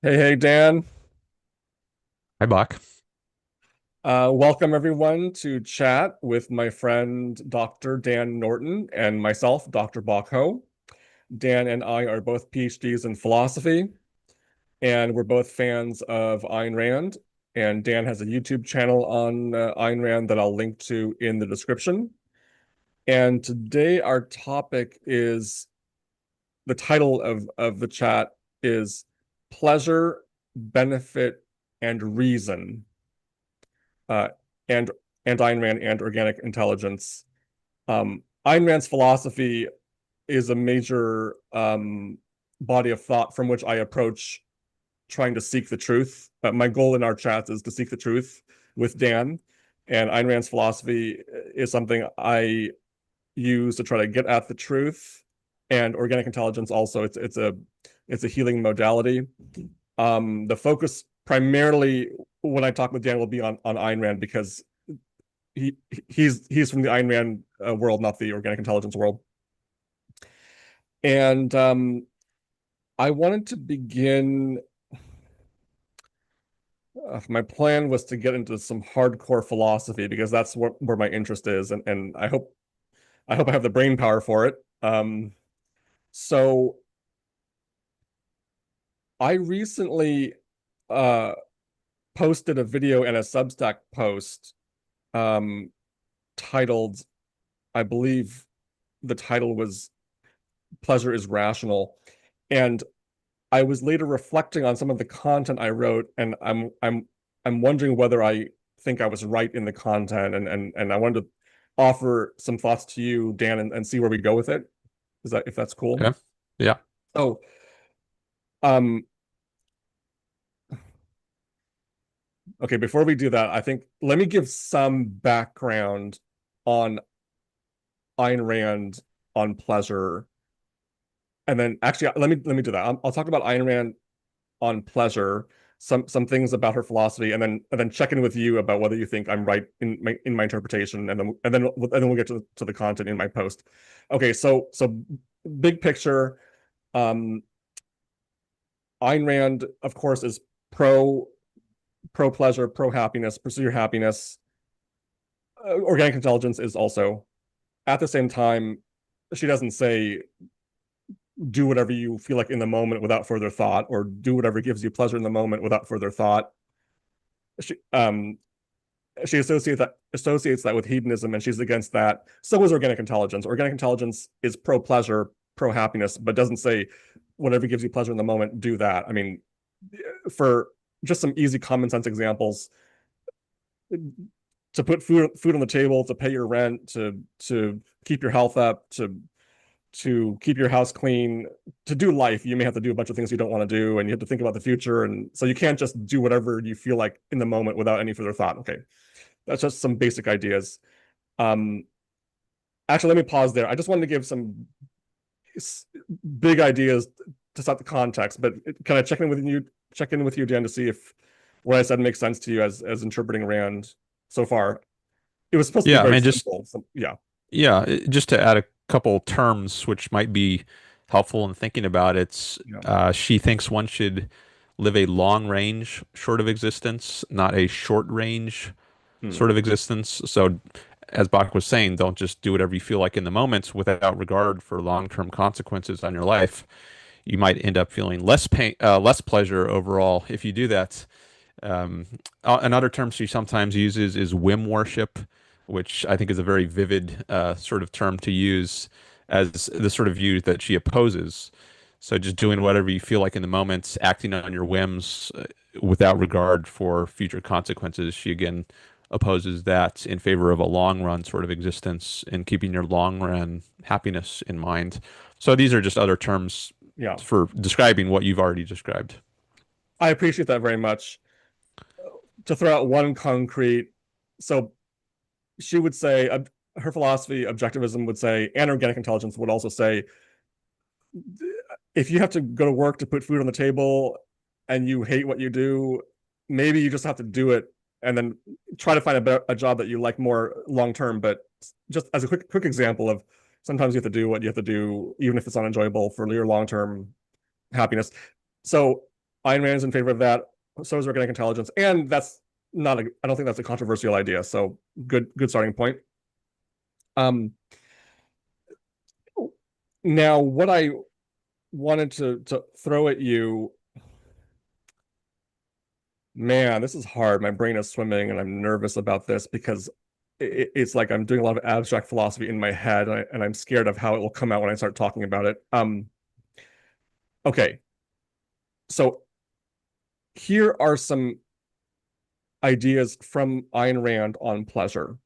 Hey, Dan. Hi, Bach. Welcome everyone to chat with my friend Dr. Dan Norton and myself, Dr. Bach Ho. Dan and I are both PhDs in philosophy, and we're both fans of Ayn Rand. And Dan has a YouTube channel on Ayn Rand that I'll link to in the description. And today our topic is the title of the chat is Pleasure, Benefit, and Reason. uh, and and Ayn Rand and organic intelligence. Ayn Rand's philosophy is a major body of thought from which I approach trying to seek the truth. My goal in our chats is to seek the truth with Dan, and Ayn Rand's philosophy is something I use to try to get at the truth. And organic intelligence also, it's a healing modality. The focus primarily when I talk with Dan will be on Ayn Rand because he he's from the Ayn Rand world, not the organic intelligence world. And I wanted to begin. My plan was to get into some hardcore philosophy because that's where my interest is, and I hope I have the brain power for it. So I recently uh, posted a video and a Substack post um, titled, I believe the title was "Pleasure is Rational," and I was later reflecting on some of the content I wrote, and I'm wondering whether I think I was right in the content, and I wanted to offer some thoughts to you, Dan, and see where we go with it. Is that if that's cool? Okay. Yeah. So, um, okay, before we do that, I think let me give some background on Ayn Rand on pleasure, and then actually let me do that. I'll talk about Ayn Rand on pleasure, some things about her philosophy, and then check in with you about whether you think I'm right in my interpretation, and then we'll get to the content in my post. Okay, so big picture, um, Ayn Rand, of course, is pro pleasure, pro happiness, pursue your happiness. Organic intelligence is also at the same time. She doesn't say do whatever you feel like in the moment without further thought, or do whatever gives you pleasure in the moment without further thought. She associates that with hedonism, and she's against that. So is organic intelligence. Organic intelligence is pro pleasure, pro happiness, but doesn't say whatever gives you pleasure in the moment, do that. I mean, for just some easy common sense examples, to put food on the table, to pay your rent, to keep your health up, to keep your house clean, to do life, you may have to do a bunch of things you don't want to do, and you have to think about the future, and so you can't just do whatever you feel like in the moment without any further thought. Okay, that's just some basic ideas. Um, Actually, let me pause there. I just wanted to give some big ideas to set the context, but can I check in with you, Dan, to see if what I said makes sense to you as interpreting Rand so far? It was supposed to be Yeah. I very mean, just simple. So, yeah, just to add a couple terms which might be helpful in thinking about it. yeah. She thinks one should live a long range sort of existence, not a short range Hmm. sort of existence. So, as Bach was saying, don't just do whatever you feel like in the moment without regard for long-term consequences on your life. You might end up feeling less pain, less pleasure overall if you do that. Um, Another term she sometimes uses is whim worship, which I think is a very vivid sort of term to use as the sort of view that she opposes. So just doing whatever you feel like in the moment, acting on your whims without regard for future consequences. She again opposes that in favor of a long run sort of existence and keeping your long run happiness in mind. So these are just other terms Yeah, for describing what you've already described. I appreciate that very much. To throw out one concrete, so she would say her philosophy, objectivism would say, and organic intelligence would also say, if you have to go to work to put food on the table and you hate what you do, maybe you just have to do it and then try to find a job that you like more long term. But just as a quick example of sometimes you have to do what you have to do, even if it's unenjoyable for your long term happiness. So Ayn Rand is in favor of that. So is organic intelligence, and that's not a. I don't think that's a controversial idea. So good starting point. Um, Now what I wanted to throw at you, man, this is hard. My brain is swimming, and I'm nervous about this because it's like I'm doing a lot of abstract philosophy in my head, and I'm scared of how it will come out when I start talking about it. Okay, so here are some ideas from Ayn Rand on pleasure.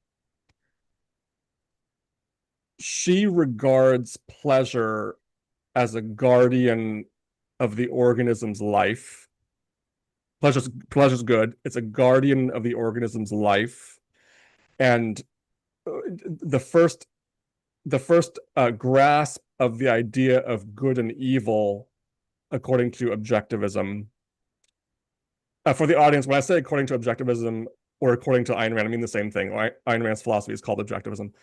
She regards pleasure as a guardian of the organism's life. Pleasure's good. It's a guardian of the organism's life. And the first grasp of the idea of good and evil, according to objectivism. For the audience, when I say according to objectivism or according to Ayn Rand, I mean the same thing. Right? Ayn Rand's philosophy is called objectivism.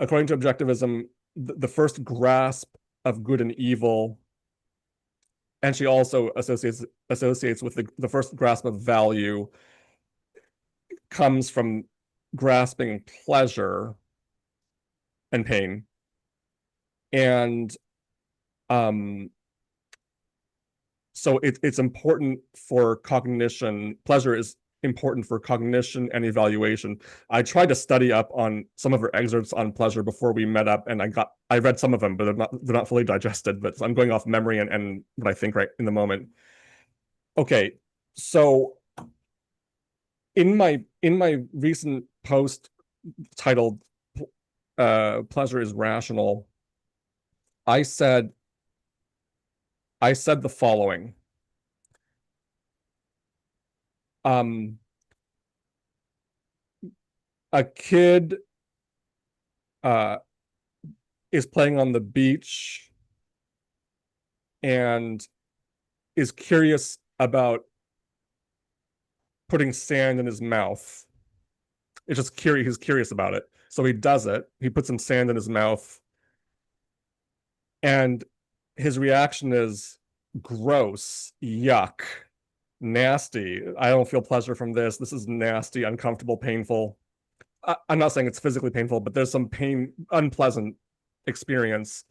According to objectivism, the first grasp of good and evil, and she also associates with the first grasp of value, comes from grasping pleasure and pain. And um, so it's important for cognition. Pleasure is important for cognition and evaluation. I tried to study up on some of her excerpts on pleasure before we met up, and I read some of them, but they're not fully digested. But I'm going off memory and what I think right in the moment. Okay, so in my recent post titled "Pleasure is Rational," I said I said the following. Um, a kid uh, is playing on the beach and is curious about putting sand in his mouth. It's just curious. He's curious about it. So he does it. He puts some sand in his mouth. And his reaction is gross, yuck, nasty. I don't feel pleasure from this. This is nasty, uncomfortable, painful. I'm not saying it's physically painful, but there's some pain, unpleasant experience.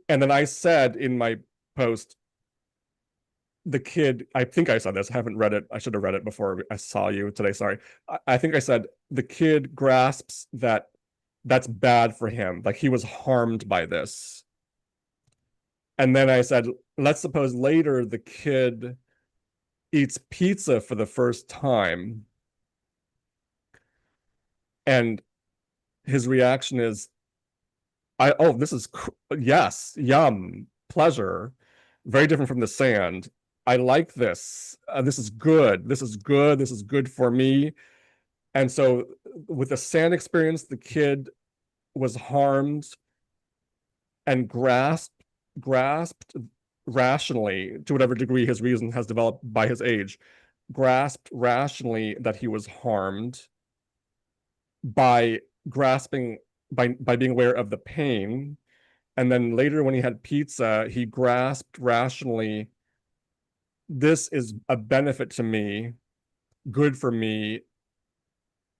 And then I said in my post, the kid, I think I said this, I haven't read it. I should have read it before I saw you today. Sorry. I think I said the kid grasps that that's bad for him. Like he was harmed by this. And then I said, let's suppose later the kid eats pizza for the first time and his reaction is, this is, yes, yum, pleasure, very different from the sand. I like this. This is good. This is good. This is good for me. And so with the sand experience, the kid was harmed and grasped rationally, to whatever degree his reason has developed by his age, grasped rationally that he was harmed by grasping by being aware of the pain. And then later when he had pizza, he grasped rationally, this is a benefit to me, good for me.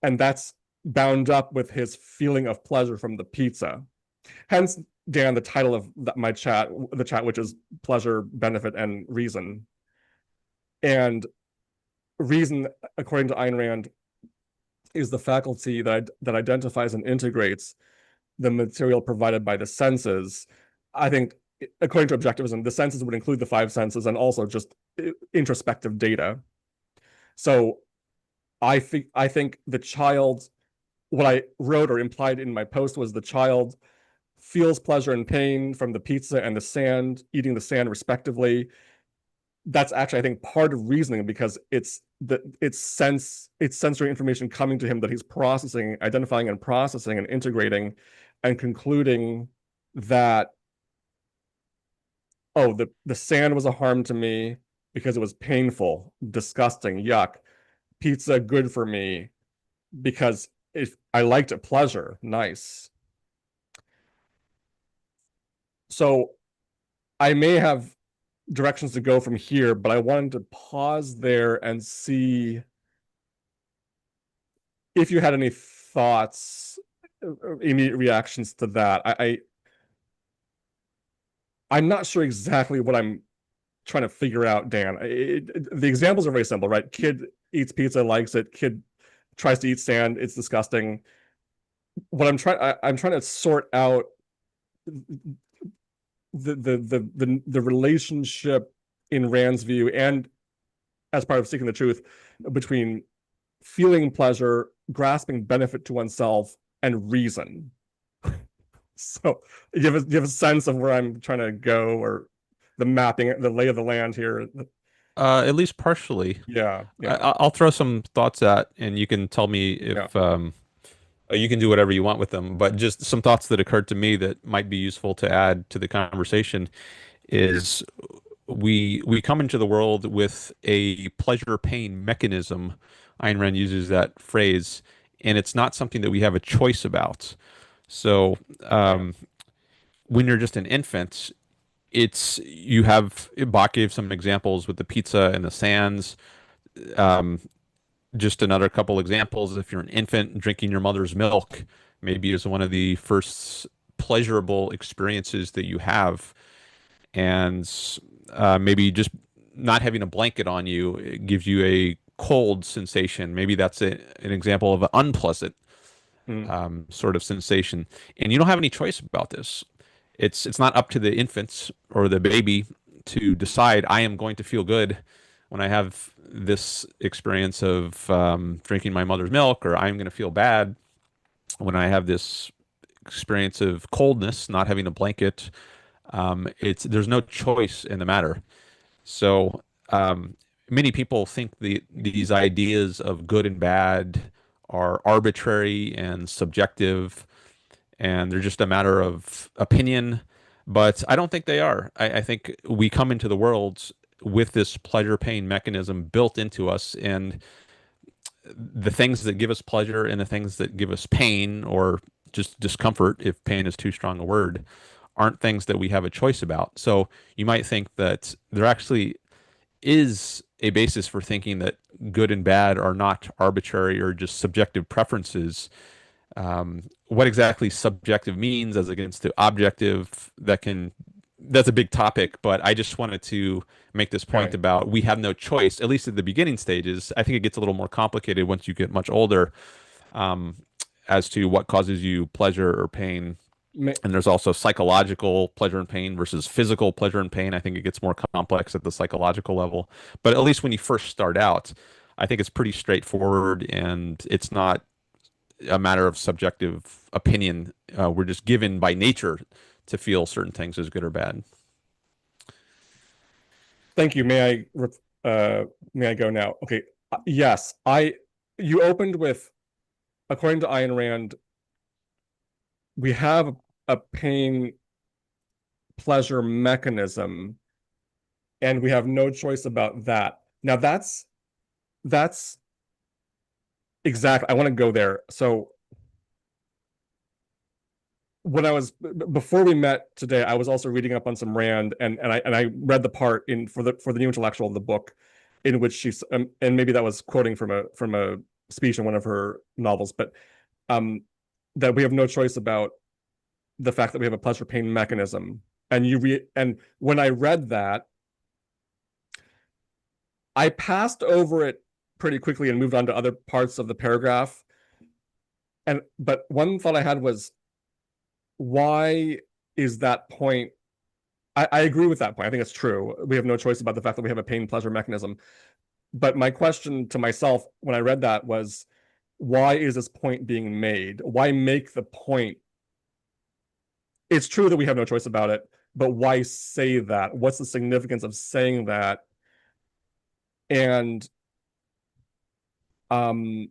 And that's bound up with his feeling of pleasure from the pizza. Hence, Dan, the title of my chat, which is pleasure, benefit, and reason. And reason, according to Ayn Rand, is the faculty that identifies and integrates the material provided by the senses. I think, according to objectivism, the senses would include the five senses and also just introspective data. So I think the child, what I wrote or implied in my post was the child feels pleasure and pain from the pizza and the sand, eating the sand respectively. That's actually, I think, part of reasoning because it's sensory information coming to him that he's processing, identifying and processing and integrating and concluding that, oh, the sand was a harm to me because it was painful, disgusting, yuck. Pizza good for me because if I liked it, pleasure, nice. So I may have directions to go from here, but I wanted to pause there and see if you had any thoughts, immediate reactions to that. I'm not sure exactly what I'm trying to figure out, Dan. The examples are very simple, right? Kid eats pizza, likes it. Kid tries to eat sand, it's disgusting. What I'm trying to sort out the relationship in Rand's view, and as part of seeking the truth, between feeling pleasure, grasping benefit to oneself, and reason. So you have a sense of where I'm trying to go, or the mapping, the lay of the land here. At least partially. Yeah, I, yeah, I'll throw some thoughts at, and you can tell me yeah. if you can do whatever you want with them. But just some thoughts that occurred to me that might be useful to add to the conversation is we come into the world with a pleasure pain mechanism. Ayn Rand uses that phrase, and it's not something that we have a choice about. So Right. when you're just an infant, it's you have Bach gave some examples with the pizza and the sands. Um, just another couple examples. If you're an infant drinking your mother's milk, maybe is one of the first pleasurable experiences that you have, and maybe just not having a blanket on you it gives you a cold sensation. Maybe that's an example of an unpleasant Mm, sort of sensation, and you don't have any choice about this. It's not up to the infants or the baby to decide I am going to feel good when I have this experience of drinking my mother's milk, or I'm going to feel bad when I have this experience of coldness, not having a blanket. It's there's no choice in the matter. So many people think these ideas of good and bad are arbitrary and subjective, and they're just a matter of opinion. But I don't think they are. I think we come into the world with this pleasure pain mechanism built into us, and the things that give us pleasure and the things that give us pain or just discomfort, if pain is too strong a word, aren't things that we have a choice about. So you might think that there actually is a basis for thinking that good and bad are not arbitrary or just subjective preferences. What exactly subjective means as against the objective, that's a big topic, but I just wanted to make this point okay. about we have no choice, at least at the beginning stages. I think it gets a little more complicated once you get much older, um, as to what causes you pleasure or pain. May, And there's also psychological pleasure and pain versus physical pleasure and pain. I think it gets more complex at the psychological level. But at least when you first start out, I think it's pretty straightforward and it's not a matter of subjective opinion. We're just given by nature to feel certain things as good or bad. Thank you. May I go now? Okay. Yes, I you opened with, according to Ayn Rand, we have a pain pleasure mechanism, and we have no choice about that. Now that's exactly, I want to go there. So when I was before we met today, I was also reading up on some Rand, and I read the part in for the new intellectual of the book, in which she's and maybe that was quoting from a speech in one of her novels, but um that we have no choice about the fact that we have a pleasure pain mechanism. And when I read that, I passed over it pretty quickly and moved on to other parts of the paragraph. And but one thought I had was, why is that point? I agree with that point. I think it's true. We have no choice about the fact that we have a pain pleasure mechanism. But my question to myself when I read that was, why is this point being made? Why make the point? It's true that we have no choice about it, but why say that? What's the significance of saying that? And um,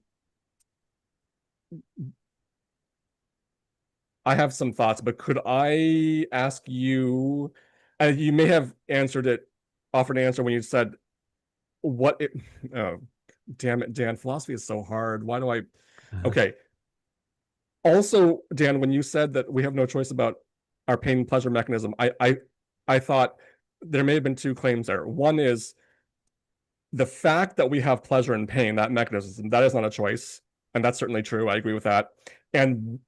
I have some thoughts, but could I ask you? You may have answered it, offered an answer when you said what it. Oh, damn it, Dan! Philosophy is so hard. Why do I? Okay. Also, Dan, when you said that we have no choice about our pain pleasure mechanism, I thought there may have been two claims there. One is the fact that we have pleasure and pain, that mechanism, that is not a choice. And that's certainly true. I agree with that. And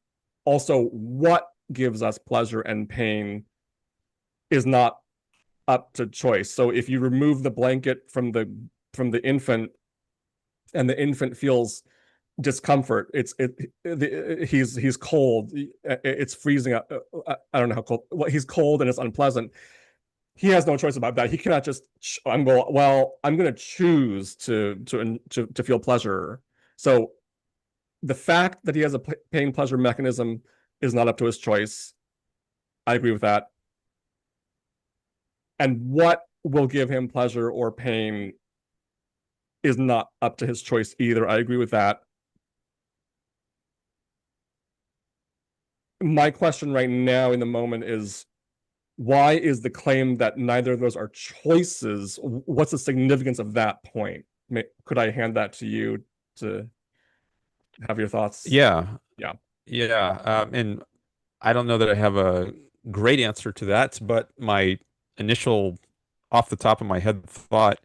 also, what gives us pleasure and pain is not up to choice. So if you remove the blanket from the infant and the infant feels discomfort, he's cold, it's freezing up. I don't know how cold. Well, he's cold and it's unpleasant. He has no choice about that. He cannot just I'm going to choose to feel pleasure. So the fact that he has a pain pleasure mechanism is not up to his choice. I agree with that. And what will give him pleasure or pain is not up to his choice either. I agree with that. My question right now in the moment is, why is the claim that neither of those are choices? What's the significance of that point? Could I hand that to you to have your thoughts? Yeah, Yeah. yeah. And I don't know that I have a great answer to that, but my initial, off the top of my head, thought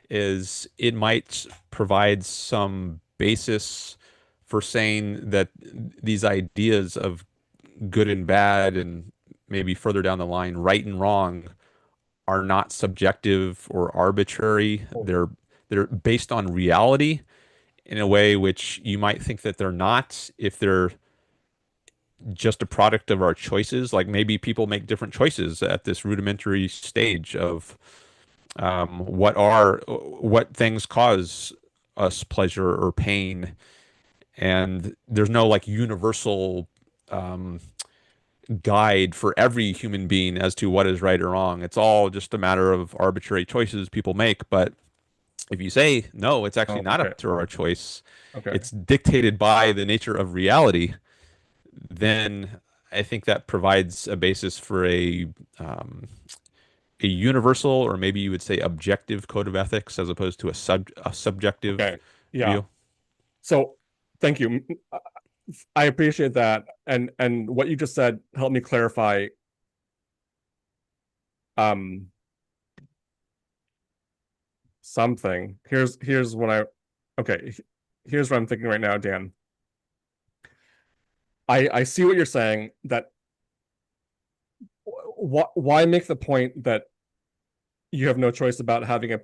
is it might provide some basis for saying that these ideas of good and bad and maybe further down the line, right and wrong, are not subjective or arbitrary. They're based on reality in a way which you might think that they're not if they're just a product of our choices. Like maybe people make different choices at this rudimentary stage of what things cause us pleasure or pain, and there's no like universal um, guide for every human being as to what is right or wrong. It's all just a matter of arbitrary choices people make. But if you say no, it's actually Oh, not okay. up to our choice. Okay. It's dictated by the nature of reality. Then I think that provides a basis for um, a universal, or maybe you would say objective code of ethics, as opposed to a subjective Okay. Yeah. view. So thank you. I appreciate that. And what you just said helped me clarify um something. Here's what I okay, here's what I'm thinking right now, Dan. I see what you're saying, that why make the point that you have no choice about having a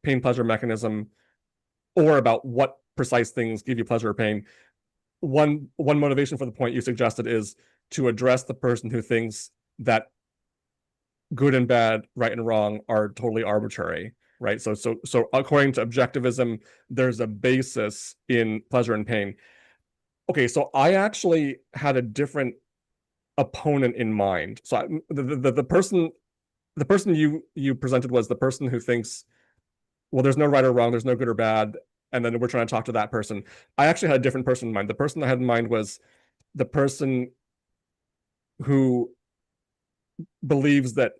pain pleasure mechanism, or about what precise things give you pleasure or pain. One motivation for the point you suggested is to address the person who thinks that good and bad, right and wrong are totally arbitrary, right? So according to objectivism, there's a basis in pleasure and pain. Okay, so I actually had a different opponent in mind. So the person you presented was the person who thinks, well, there's no right or wrong, there's no good or bad, and then we're trying to talk to that person. I actually had a different person in mind. The person I had in mind was the person who believes that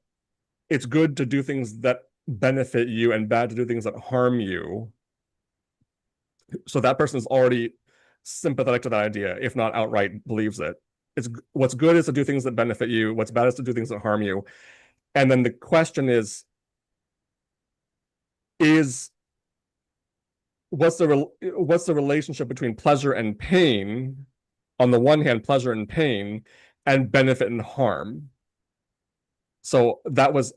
it's good to do things that benefit you and bad to do things that harm you. So that person is already sympathetic to that idea, if not outright believes it. It's what's good is to do things that benefit you, what's bad is to do things that harm you. And then the question is what's the relationship between pleasure and pain? On the one hand, pleasure and pain, and benefit and harm. So that was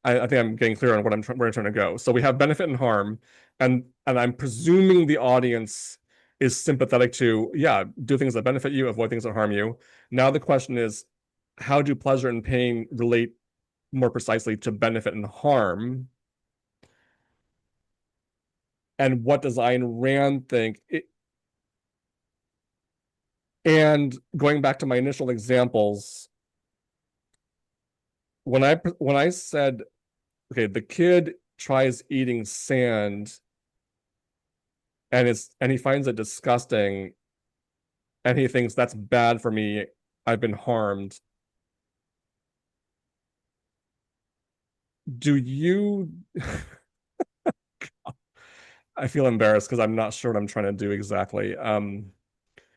I think I'm getting clear on where I'm trying to go. So we have benefit and harm, and I'm presuming the audience is sympathetic to, yeah, do things that benefit you, avoid things that harm you. Now the question is, how do pleasure and pain relate more precisely to benefit and harm? And what does Ayn Rand think? And going back to my initial examples, when I said, okay, the kid tries eating sand and he finds it disgusting and he thinks that's bad for me, I've been harmed. Do you I feel embarrassed because I'm not sure what I'm trying to do exactly. And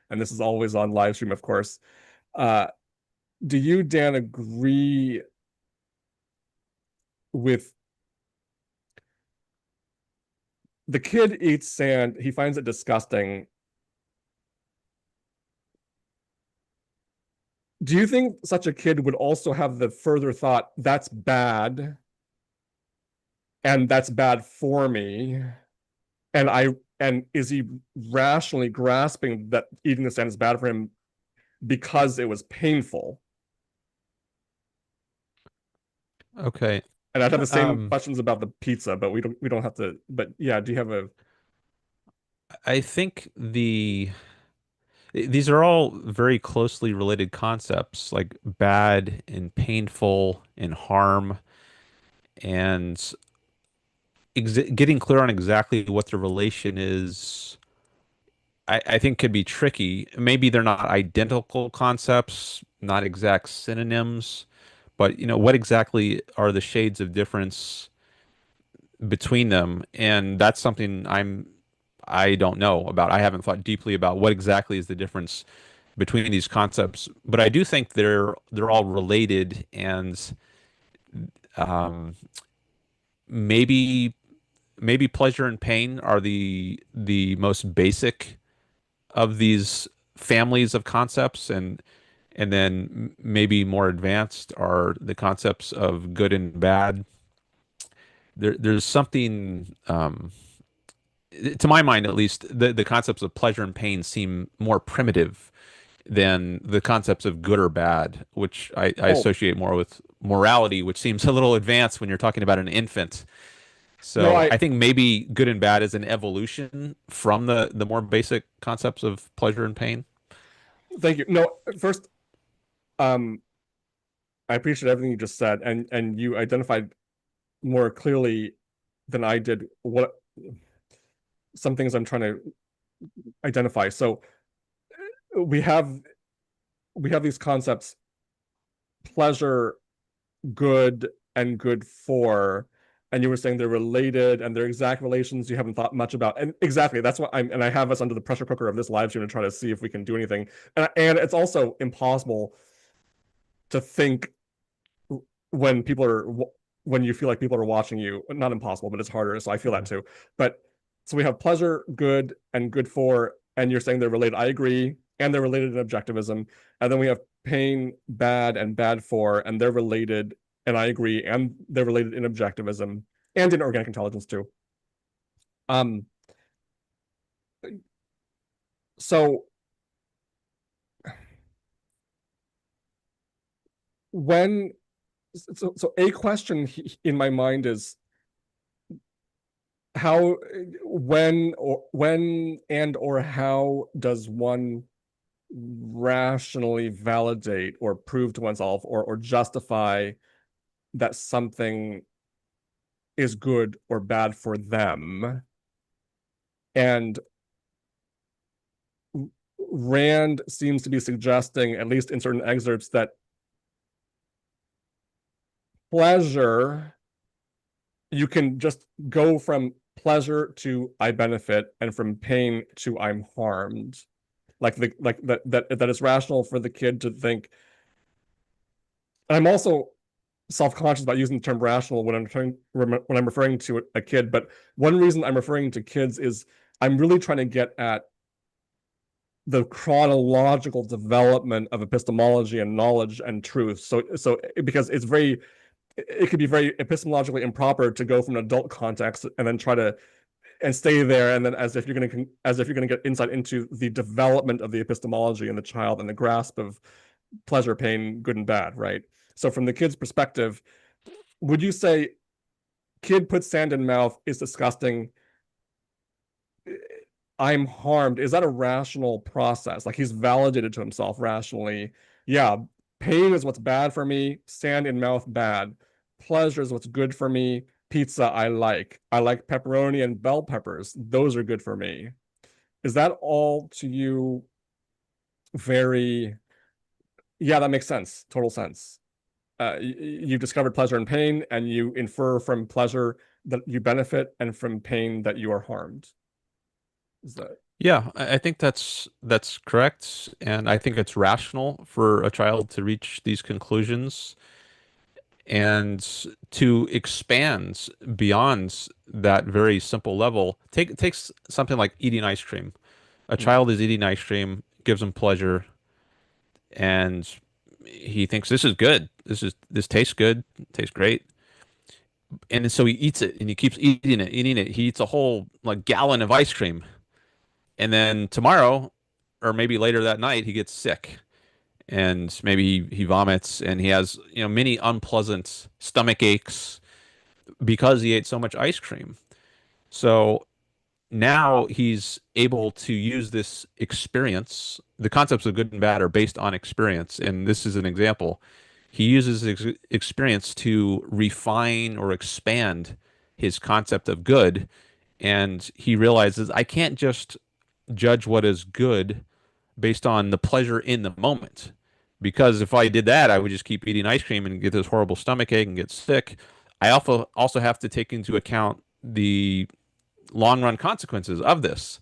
this is always on live stream, of course. Uh, do you, Dan, agree with the kid eats sand, he finds it disgusting. Do you think such a kid would also have the further thought, that's bad, and that's bad for me? And is he rationally grasping that eating the sand is bad for him because it was painful? Okay. And I'd have the same Um, questions about the pizza, but we don't have to. But yeah, do you have a I think these are all very closely related concepts, like bad and painful and harm, and ex getting clear on exactly what the relation is. I think could be tricky. Maybe they're not identical concepts, not exact synonyms, but what exactly are the shades of difference between them? And that's something I don't know about. I haven't thought deeply about what exactly is the difference between these concepts, but I do think they're all related, and um, maybe maybe pleasure and pain are the most basic of these families of concepts, and then maybe more advanced are the concepts of good and bad. There's something, to my mind at least, the concepts of pleasure and pain seem more primitive than the concepts of good or bad, which I oh, associate more with morality, which seems a little advanced when you're talking about an infant. no, So I think maybe good and bad is an evolution from the more basic concepts of pleasure and pain. thank you. No, first, um, I appreciate everything you just said, and you identified more clearly than I did what some things I'm trying to identify. So we have we have these concepts, pleasure, good, and good for, and you were saying they're related and they're exact relations you haven't thought much about. And exactly, that's what I'm, and I have us under the pressure cooker of this live stream to try to see if we can do anything. And it's also impossible to think when people are when you feel like people are watching you. Not impossible, but it's harder. So I feel that Mhm. too. But so we have pleasure, good, and good for, and you're saying they're related. I agree, and they're related in objectivism. And then we have pain, bad, and bad for, and they're related, and I agree, and they're related in objectivism and in organic intelligence too. Um, so when so a question in my mind is how when and or how does one rationally validate or prove to oneself or justify that something is good or bad for them? And Rand seems to be suggesting, at least in certain excerpts, that pleasure, you can just go from pleasure to I benefit and from pain to I'm harmed. Like that it's rational for the kid to think. And I'm also self-conscious about using the term rational when I'm referring to a kid. But one reason I'm referring to kids is I'm really trying to get at the chronological development of epistemology and knowledge and truth. So because it could be very epistemologically improper to go from an adult context and then try to and stay there, and then as if you're going to get insight into the development of the epistemology in the child and the grasp of pleasure, pain, good and bad, right? So from the kid's perspective, would you say kid puts sand in mouth is disgusting, I'm harmed, is that a rational process? Like he's validated to himself rationally, yeah, pain is what's bad for me, sand in mouth bad, pleasure is what's good for me, pizza I like pepperoni and bell peppers, those are good for me. Is that all to you very, yeah, that makes sense, total sense? You've discovered pleasure and pain, and you infer from pleasure that you benefit and from pain that you are harmed. Is that Yeah, I think that's correct, and I think it's rational for a child to reach these conclusions. And to expand beyond that very simple level, takes something like eating ice cream. A Mm. child is eating ice cream, gives him pleasure, and he thinks this is good. This tastes good, tastes great. And so he eats it and he keeps eating it, eating it. He eats a whole like gallon of ice cream. And then tomorrow, or maybe later that night, he gets sick and maybe he vomits and he has, many unpleasant stomach aches because he ate so much ice cream. So now he's able to use this experience. The concepts of good and bad are based on experience, and this is an example. He uses experience to refine or expand his concept of good, and he realizes I can't just judge what is good based on the pleasure in the moment. Because if I did that, I would just keep eating ice cream and get this horrible stomach ache and get sick. I also have to take into account the long run consequences of this.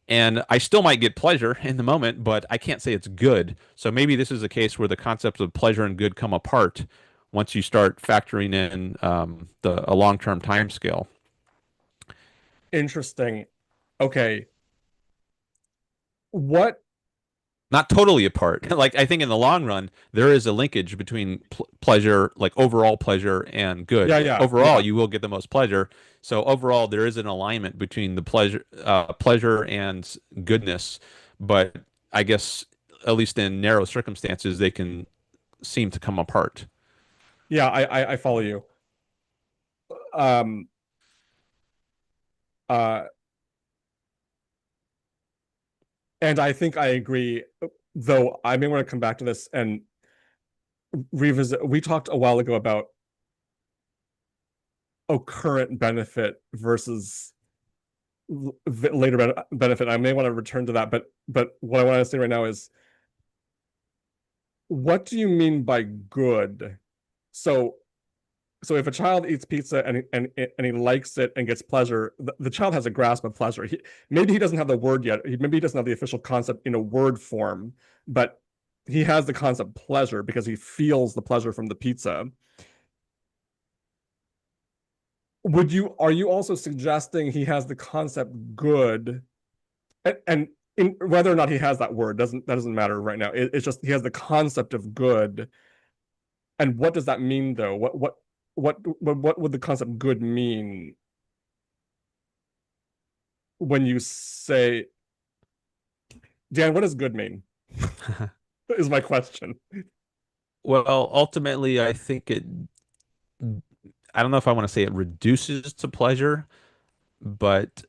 And I still might get pleasure in the moment, but I can't say it's good. So maybe this is a case where the concepts of pleasure and good come apart once you start factoring in a long term time scale. Interesting. Okay. What? Not totally apart. Like I think in the long run, there is a linkage between pleasure, like overall pleasure and good. Yeah, yeah, Overall, yeah. you will get the most pleasure. So overall, there is an alignment between the pleasure and goodness. But I guess at least in narrow circumstances, they can seem to come apart. Yeah, I follow you. Um, uh, and I think I agree, though I may want to come back to this and revisit. We talked a while ago about current benefit versus later benefit. I may want to return to that, but what I want to say right now is, what do you mean by good? So so if a child eats pizza and he likes it and gets pleasure, the child has a grasp of pleasure. Maybe he doesn't have the word yet. Maybe he doesn't have the official concept in a word form, but he has the concept pleasure because he feels the pleasure from the pizza. Would you Are you also suggesting he has the concept good, and in, whether or not he has that word doesn't matter right now. It's just he has the concept of good. And what does that mean though? What would the concept good mean when you say, Dan, what does good mean? Is my question. Well, ultimately, I think I don't know if I want to say it reduces to pleasure, but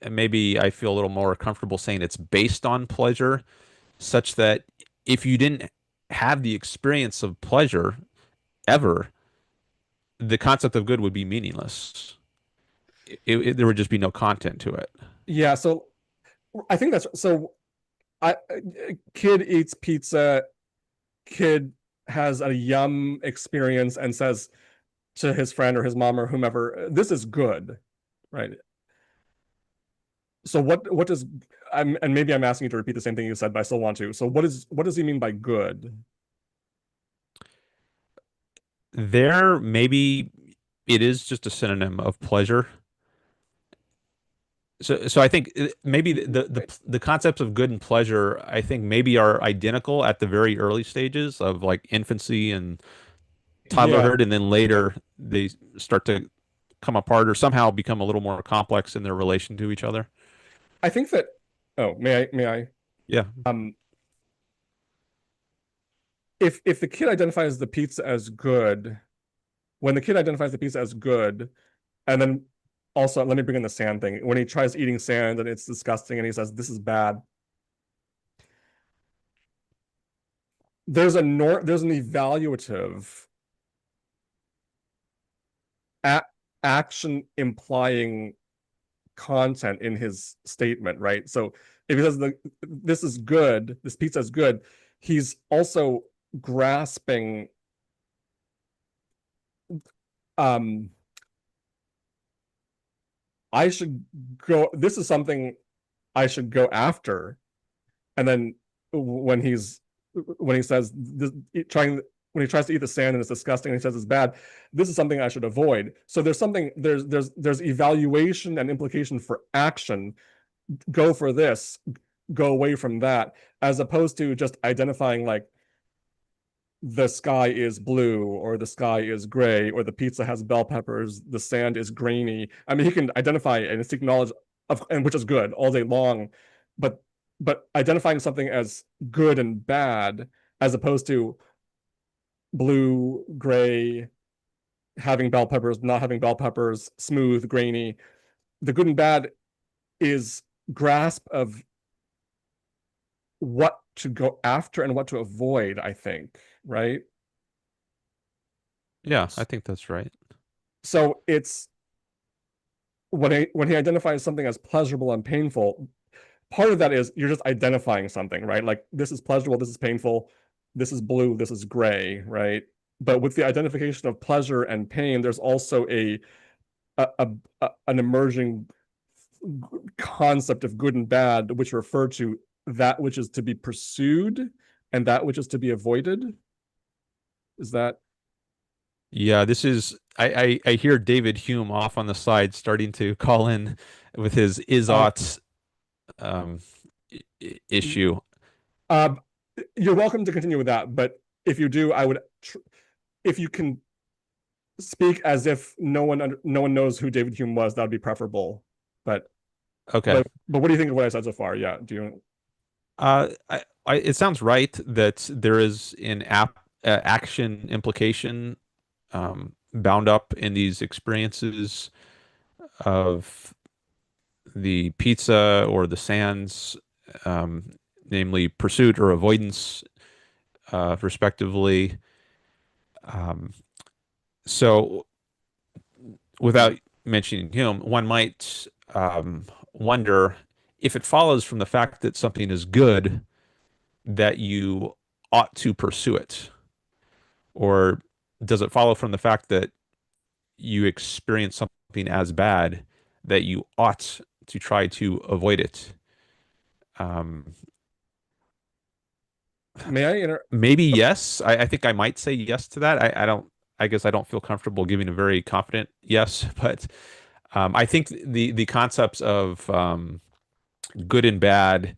maybe I feel a little more comfortable saying it's based on pleasure, such that if you didn't have the experience of pleasure ever, the concept of good would be meaningless. There would just be no content to it. Yeah, so I think that's so. I Kid eats pizza. Kid has a yum experience and says to his friend or his mom or whomever, "This is good," right? So what does and maybe I'm asking you to repeat the same thing you said, but I still want to. So what does he mean by good? There, maybe it is just a synonym of pleasure. So I think maybe the concepts of good and pleasure, I think maybe are identical at the very early stages of like infancy and Yeah, toddlerhood, and then later they start to come apart or somehow become a little more complex in their relation to each other. I think that. Oh, may I? Yeah. Um, if the kid identifies the pizza as good, when the kid identifies the pizza as good, and then also let me bring in the sand thing. When he tries eating sand and it's disgusting, and he says this is bad, there's an evaluative a action implying content in his statement, right? So if he says this is good, this pizza is good, he's also grasping um I should go this is something I should go after. And then when he says this, trying when he tries to eat the sand and it's disgusting and he says it's bad, this is something I should avoid. So there's something, there's evaluation and implication for action. Go for this, go away from that, as opposed to just identifying like the sky is blue or the sky is gray or the pizza has bell peppers, the sand is grainy. I mean, he can identify and seek knowledge of, and which is good all day long, but identifying something as good and bad as opposed to blue, gray, having bell peppers, not having bell peppers, smooth, grainy. The good and bad is grasp of what to go after and what to avoid, I think, right? Yeah, I think that's right. So it's when he identifies something as pleasurable and painful, part of that is you're just identifying something, right? Like this is pleasurable, this is painful, this is blue, this is gray, right? But with the identification of pleasure and pain, there's also a, a, an emerging concept of good and bad, which refer to that which is to be pursued and that which is to be avoided. Is that Yeah, this is I hear David Hume off on the side starting to call in with his uh, is-oughts um, issue. um, you're welcome to continue with that, but if you do, I would if you can speak as if no one knows who David Hume was, that would be preferable. But Okay. what do you think of what I said so far? Yeah, do you? It sounds right that there is an action implication bound up in these experiences of the pizza or the sands, um, namely pursuit or avoidance, respectively. Um, so, without mentioning him, one might wonder if it follows from the fact that something is good that you ought to pursue it, or does it follow from the fact that you experience something as bad that you ought to try to avoid it? Um, May I inter? Maybe yes. I think I might say yes to that. I don't. I guess I don't feel comfortable giving a very confident yes, but I think the concepts of good and bad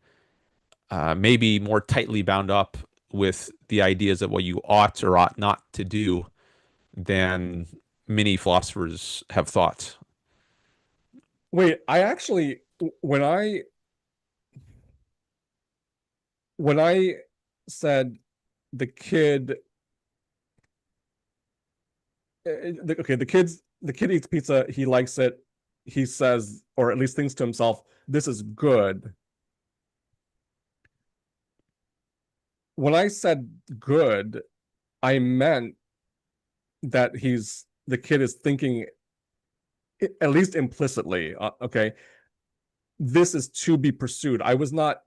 may be more tightly bound up with the ideas of what you ought or ought not to do than many philosophers have thought. Wait, I actually when I when I said the kid, okay, the kid eats pizza, he likes it, he says, or at least thinks to himself, this is good. When I said good, I meant that the kid is thinking at least implicitly, okay, this is to be pursued. I was not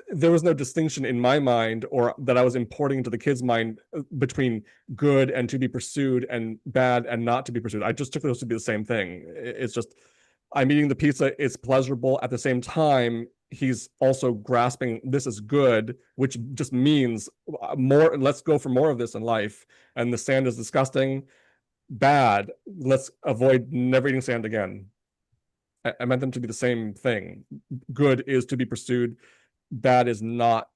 there was no distinction in my mind or that I was importing into the kid's mind between good and to be pursued and bad and not to be pursued. I just took those to be the same thing. It's just I'm eating the pizza, it's pleasurable. At the same time, he's also grasping this is good, which just means more, let's go for more of this in life. And the sand is disgusting, bad. Let's avoid never eating sand again. I meant them to be the same thing. Good is to be pursued, bad is not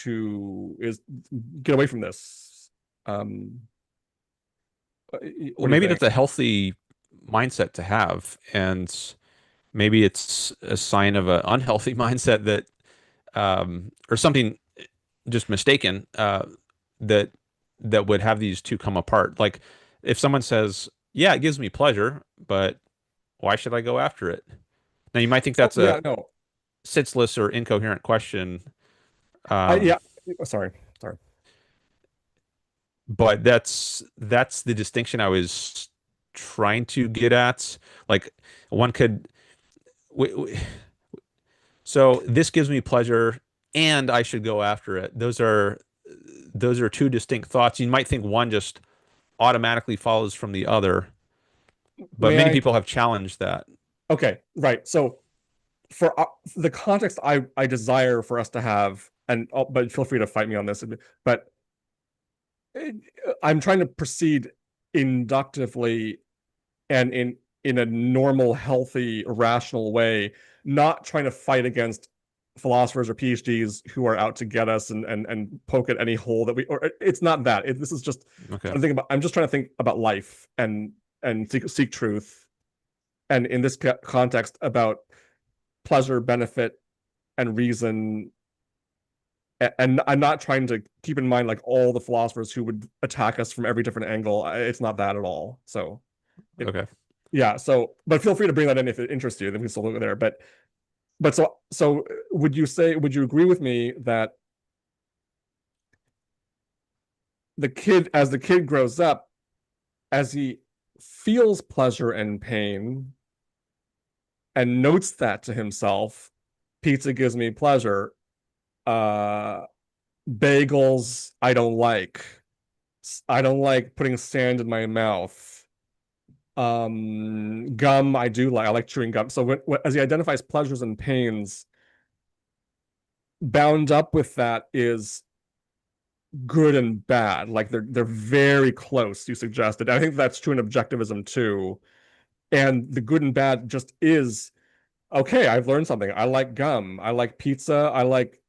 to is get away from this. Um, Well, what do you maybe think? that's a healthy mindset to have, and maybe it's a sign of an unhealthy mindset that, or something just mistaken, that that would have these two come apart. Like if someone says, "Yeah, it gives me pleasure, but why should I go after it?" Now you might think Oh that's a yeah, no. senseless or incoherent question, I um, yeah. Sorry. but that's the distinction I was trying to get at. Like one could, w w so this gives me pleasure, and I should go after it. Those are two distinct thoughts. You might think one just automatically follows from the other, but May many I? people have challenged that. Okay, right. So for the context I desire for us to have, and but feel free to fight me on this. But I'm trying to proceed inductively and in a normal, healthy, rational way, not trying to fight against philosophers or PhDs who are out to get us and poke at any hole that we or it's not that. This is just Okay. I'm just trying to think about life and seek truth. And in this context about pleasure, benefit, and reason. And I'm not trying to keep in mind like all the philosophers who would attack us from every different angle. It's not that at all. So it, Okay. yeah. So, but feel free to bring that in if it interests you. Then we can still look there. But so would you agree with me that as the kid grows up, as he feels pleasure and pain and notes that to himself, pizza gives me pleasure. Uh, Bagels, I don't like. I don't like putting sand in my mouth. Gum, I do like. I like chewing gum. So as he identifies pleasures and pains, bound up with that is good and bad. Like they're very close. You suggested. I think that's true in objectivism too. And the good and bad just is okay. I've learned something. I like gum. I like pizza. I like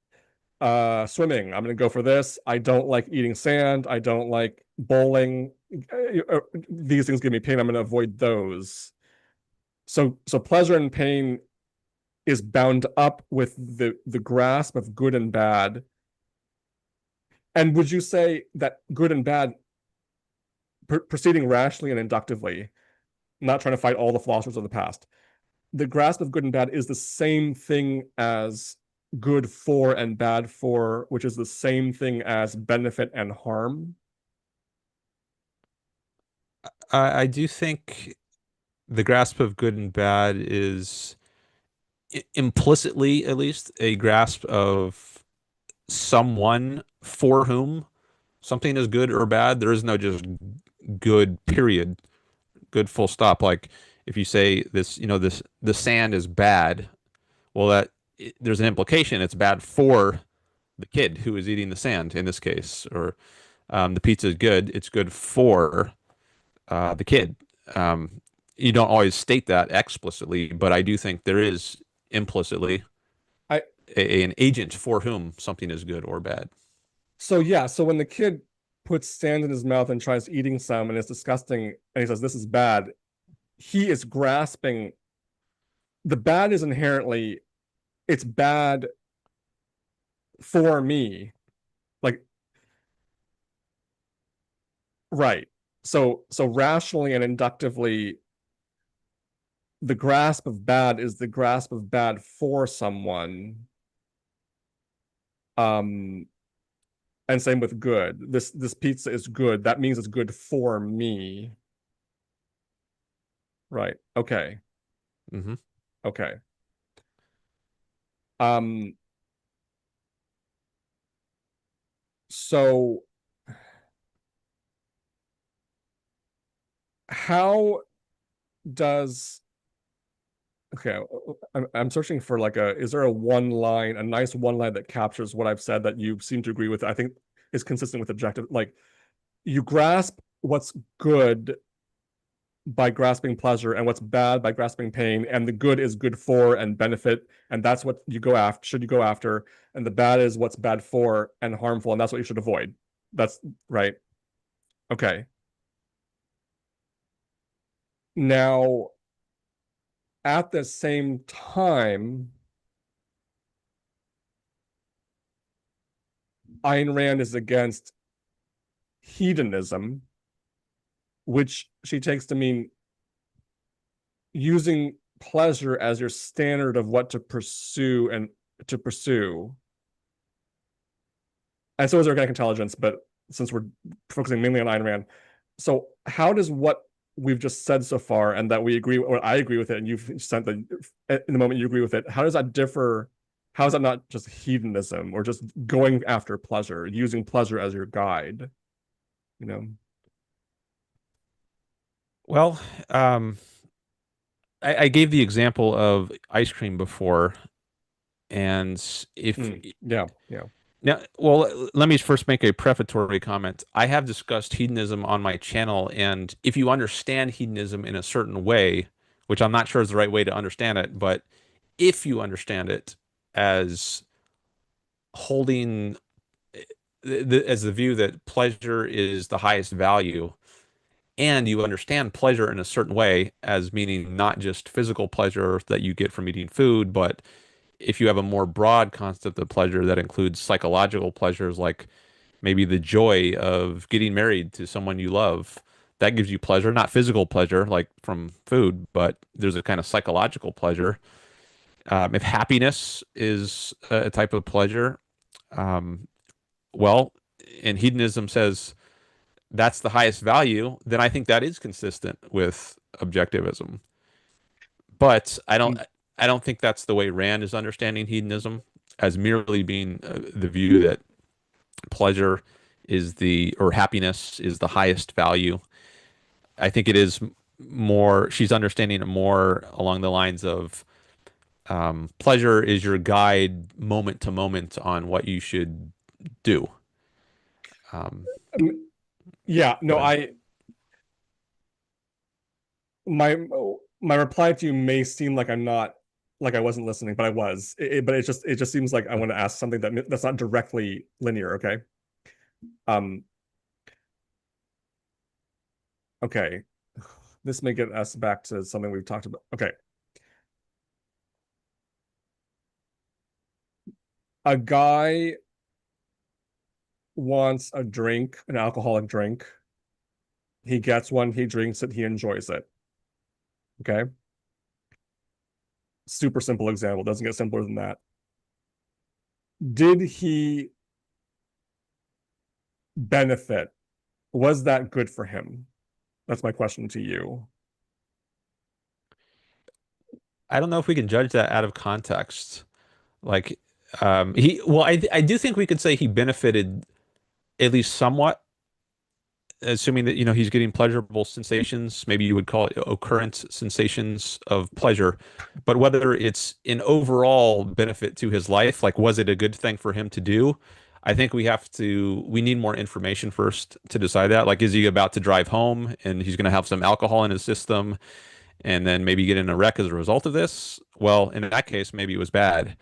swimming. I'm gonna go for this. I don't like eating sand. I don't like bowling. These things give me pain. I'm gonna avoid those. So pleasure and pain is bound up with the grasp of good and bad. And would you say that good and bad, proceeding rationally and inductively, not trying to fight all the philosophers of the past, the grasp of good and bad is the same thing as good for and bad for, which is the same thing as benefit and harm? I do think the grasp of good and bad is implicitly, at least, a grasp of someone for whom something is good or bad. There is no just good, period, good full stop. Like if you say this, the sand is bad, well, there's an implication it's bad for the kid who is eating the sand in this case, or the pizza is good, it's good for the kid. Um, you don't always state that explicitly, but I do think there is implicitly I an agent for whom something is good or bad. So yeah, so when the kid puts sand in his mouth and tries eating some and it's disgusting and he says this is bad, he is grasping the bad is inherently it's bad for me. Like right. So rationally and inductively the grasp of bad is the grasp of bad for someone. Um and same with good. This pizza is good. That means it's good for me. Right. Okay. Hmm. Okay. Um so how does okay, I'm searching for like is there a one line, a nice one line that captures what I've said that you seem to agree with? I think is consistent with objective. Like you grasp what's good by grasping pleasure and what's bad by grasping pain, and the good is good for and benefit, and that's what you go after, should you go after, and the bad is what's bad for and harmful, and that's what you should avoid. That's right. Okay. Now, at the same time, Ayn Rand is against hedonism, which she takes to mean using pleasure as your standard of what to pursue and to pursue. And so is organic intelligence, but since we're focusing mainly on Ayn Rand, so how does what we've just said so far and that we agree, or I agree with it, and you've sent the in the moment you agree with it, how does that differ? How is that not just hedonism or just going after pleasure, using pleasure as your guide? You know? Well, um, I gave the example of ice cream before, and if Yeah, yeah. Now, well, let me first make a prefatory comment. I have discussed hedonism on my channel, and if you understand hedonism in a certain way, which I'm not sure is the right way to understand it, but if you understand it as holding as the view that pleasure is the highest value, and you understand pleasure in a certain way as meaning not just physical pleasure that you get from eating food, but if you have a more broad concept of pleasure that includes psychological pleasures like maybe the joy of getting married to someone you love, that gives you pleasure, not physical pleasure like from food, but there's a kind of psychological pleasure. If happiness is a type of pleasure, um, well, and hedonism says that's the highest value, then I think that is consistent with objectivism. But Mm, I don't think that's the way Rand is understanding hedonism as merely being the view that pleasure is the or happiness is the highest value. I think it is more, she's understanding it more along the lines of pleasure is your guide moment to moment on what you should do. Um, yeah, no, but my my reply to you may seem like I'm not like I wasn't listening, but I was. But it just seems like I want to ask something that's not directly linear. Okay. Um. Okay. This may get us back to something we've talked about. Okay. A guy wants a drink, an alcoholic drink. He gets one. He drinks it. He enjoys it. Okay. Super simple example. Doesn't get simpler than that. Did he benefit? Was that good for him? That's my question to you. I don't know if we can judge that out of context. Like, well, I do think we could say he benefited at least somewhat, assuming that, he's getting pleasurable sensations. Maybe you would call it occurrent sensations of pleasure. But whether it's an overall benefit to his life, like was it a good thing for him to do? I think we need more information first to decide that. Like, is he about to drive home and he's going to have some alcohol in his system and then maybe get in a wreck as a result of this? Well, in that case, maybe it was bad.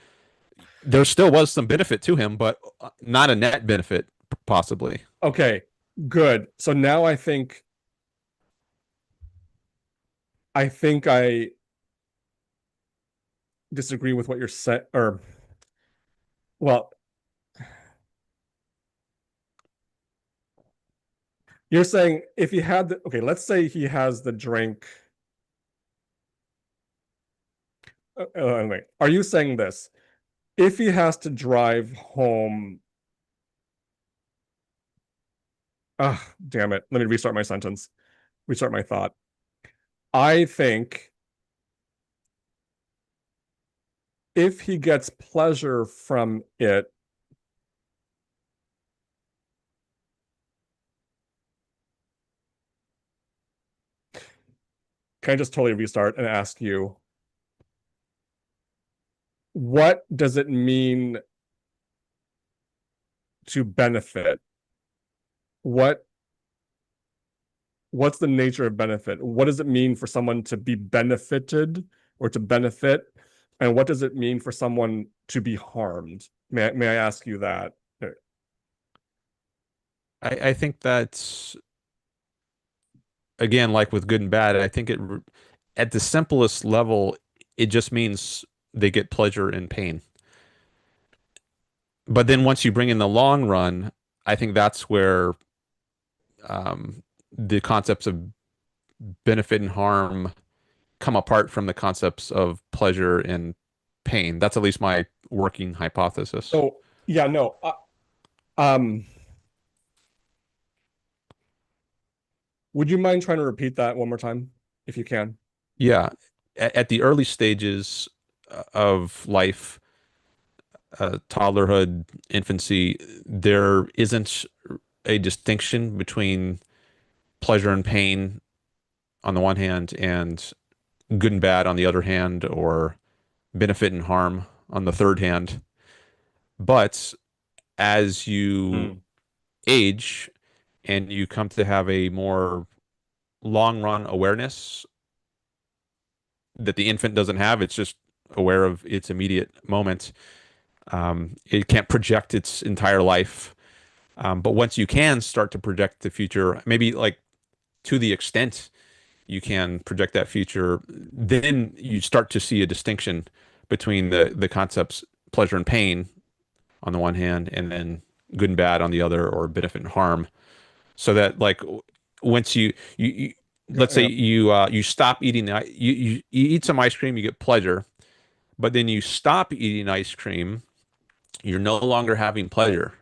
There still was some benefit to him, but not a net benefit, possibly. Okay, good. So now I think I disagree with what you're saying, or well, you're saying if he had the, okay, let's say he has the drink. Anyway, are you saying this? If he has to drive home, ah, damn it. Let me restart my sentence, restart my thought. I think if he gets pleasure from it, can I just totally restart and ask you, what does it mean to benefit? What what's the nature of benefit? What does it mean for someone to be benefited or to benefit? And what does it mean for someone to be harmed? May I ask you that? I think that's again, like with good and bad, I think at the simplest level, it just means they get pleasure and pain. But then once you bring in the long run, I think that's where the concepts of benefit and harm come apart from the concepts of pleasure and pain. That's at least my working hypothesis. So yeah, no. Um, would you mind trying to repeat that one more time, if you can? Yeah, at the early stages of life, toddlerhood, infancy, there isn't a distinction between pleasure and pain on the one hand and good and bad on the other hand, or benefit and harm on the third hand. But as you Mm. age and you come to have a more long run awareness that the infant doesn't have. It's just aware of its immediate moment. It can't project its entire life. But once you can start to project the future, maybe like to the extent you can project that future, then you start to see a distinction between the concepts pleasure and pain on the one hand, and then good and bad on the other, or benefit and harm. So that like once you Yeah, let's say yeah. you stop eating you eat some ice cream, you get pleasure, but then you stop eating ice cream, you're no longer having pleasure.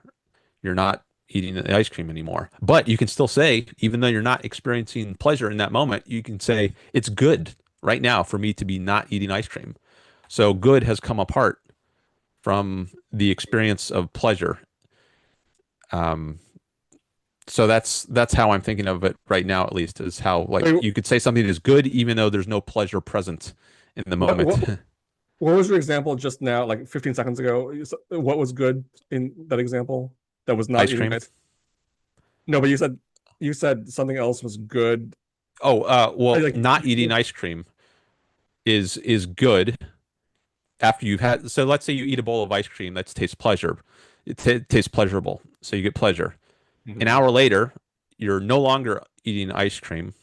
You're not eating the ice cream anymore. But you can still say, even though you're not experiencing pleasure in that moment, you can say, it's good right now for me to be not eating ice cream. So good has come apart from the experience of pleasure. Um, so that's how I'm thinking of it right now, at least, is how like Wait, you could say something is good even though there's no pleasure present in the what moment. what what was your example just now, like 15 seconds ago? What was good in that example that was not Ice eating cream. ice? No, but you said something else was good. Oh, well, Like not eating ice cream is good after you've had. So let's say you eat a bowl of ice cream that tastes pleasure. It tastes pleasurable, so you get pleasure. An Mhm. hour later, you're no longer eating ice cream,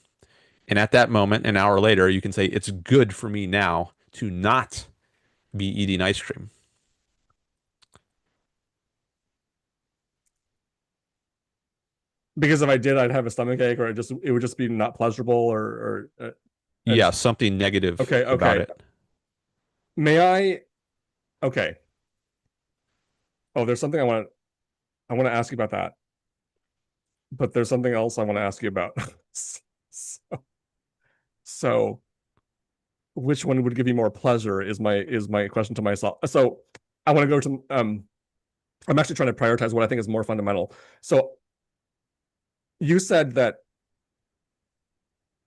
and at that moment, an hour later, you can say it's good for me now to not be eating ice cream. Because if I did, I'd have a stomach ache, or it would just be not pleasurable, or Yeah, something negative okay, about okay. it. May I? Okay. Oh, there's something I want to ask you about that, but there's something else I want to ask you about. So, so which one would give you more pleasure is my question to myself. So I want to go to I'm actually trying to prioritize what I think is more fundamental. So you said that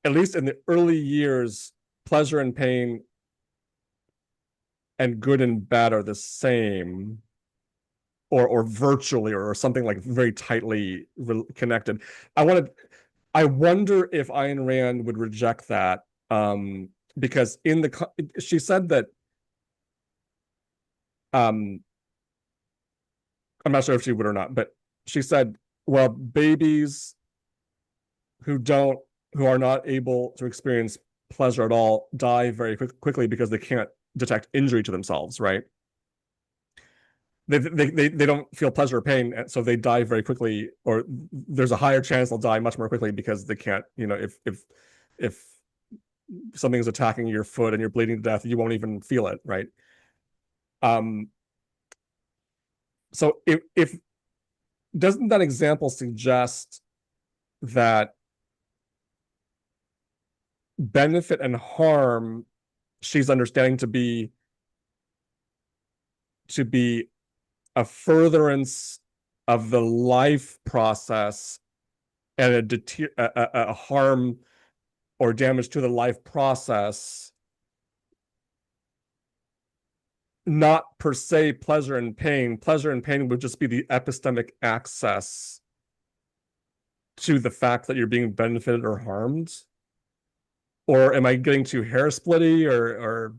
at least in the early years, pleasure and pain and good and bad are the same, or virtually, or something like very tightly connected. I wonder if Ayn Rand would reject that, because she said that, um, I'm not sure if she would or not, but she said, well, babies who don't who are not able to experience pleasure at all die very quickly because they can't detect injury to themselves, right? They don't feel pleasure or pain, so they die very quickly, or there's a higher chance they'll die much more quickly because they can't, if something's attacking your foot and you're bleeding to death, you won't even feel it, right? um so if doesn't that example suggest that benefit and harm she's understanding to be a furtherance of the life process, and a harm or damage to the life process, not per se pleasure and pain. Pleasure and pain would just be the epistemic access to the fact that you're being benefited or harmed. Or am I getting too hair splitty, or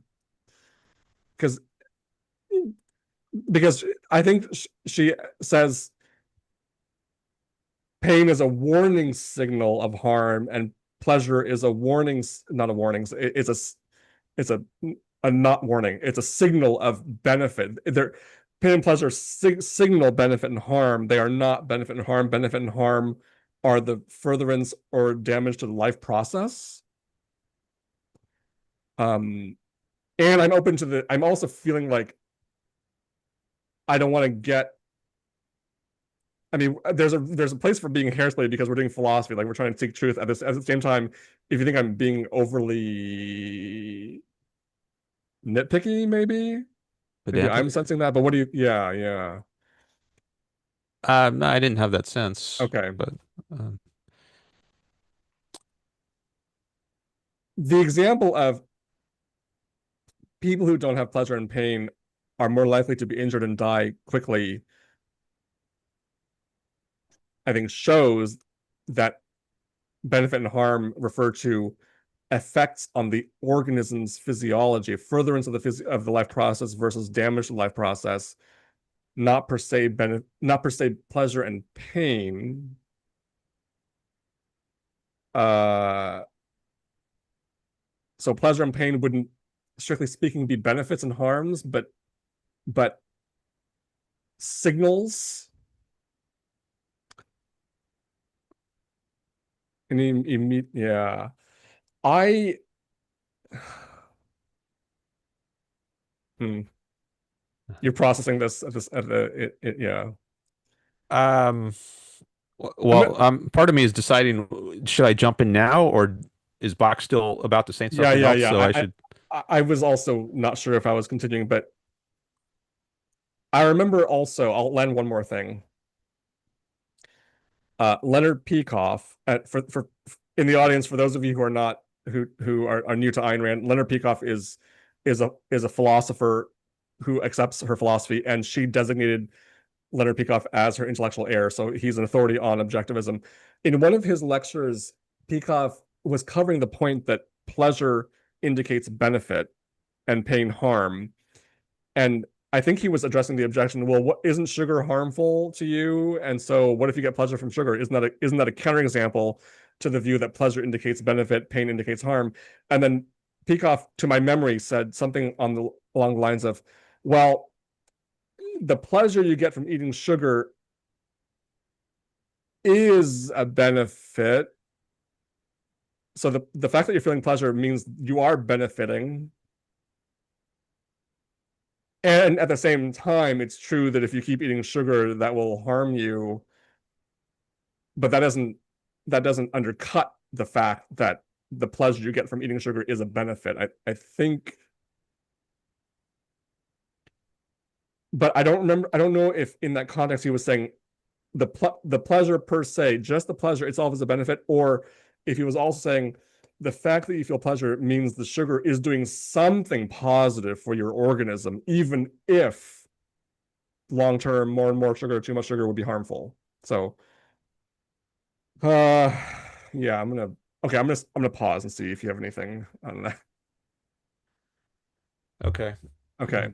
because because I think she says pain is a warning signal of harm, and pleasure is a warning, not a warning. It's a not warning. It's a signal of benefit. They're pain and pleasure signal benefit and harm. They are not benefit and harm. Benefit and harm are the furtherance or damage to the life process. Um, and I'm also feeling like I don't want to get. I mean, there's a place for being hair splitty because we're doing philosophy, like we're trying to seek truth. At the same time, if you think I'm being overly nitpicky, maybe I'm Pedantic. sensing that. But what do you? Yeah, yeah. No, I didn't have that sense, Okay. but um, The example of people who don't have pleasure and pain are more likely to be injured and die quickly I think shows that benefit and harm refer to effects on the organism's physiology, furtherance of the life process versus damage to the life process, not per se pleasure and pain. Uh, so pleasure and pain wouldn't, strictly speaking, be benefits and harms, but signals. Yeah, I. Hmm, you're processing this at yeah. Um, I'm well, part of me is deciding should I jump in now or is Bach still about to say Yeah, something yeah, else? yeah. So I should. I was also not sure if I was continuing, but I remember also, I'll land one more thing. Leonard Peikoff, for in the audience, for those of you who are not are new to Ayn Rand, Leonard Peikoff is a philosopher who accepts her philosophy, and she designated Leonard Peikoff as her intellectual heir. So he's an authority on objectivism. In one of his lectures, Peikoff was covering the point that pleasure indicates benefit and pain harm. And I think he was addressing the objection, well, what isn't sugar harmful to you? And so what if you get pleasure from sugar? Isn't that a counterexample to the view that pleasure indicates benefit, pain indicates harm? And then Peikoff, to my memory, said something along the lines of, well, the pleasure you get from eating sugar is a benefit. So the fact that you're feeling pleasure means you are benefiting. And at the same time, it's true that if you keep eating sugar, that will harm you. But that doesn't undercut the fact that the pleasure you get from eating sugar is a benefit. I think, but I don't remember. I don't know if in that context he was saying the pleasure per se, just the pleasure itself is a benefit, or if he was also saying the fact that you feel pleasure means the sugar is doing something positive for your organism, even if long term more and more sugar, too much sugar would be harmful. So, uh, yeah, I'm gonna pause and see if you have anything on that. Okay. Okay,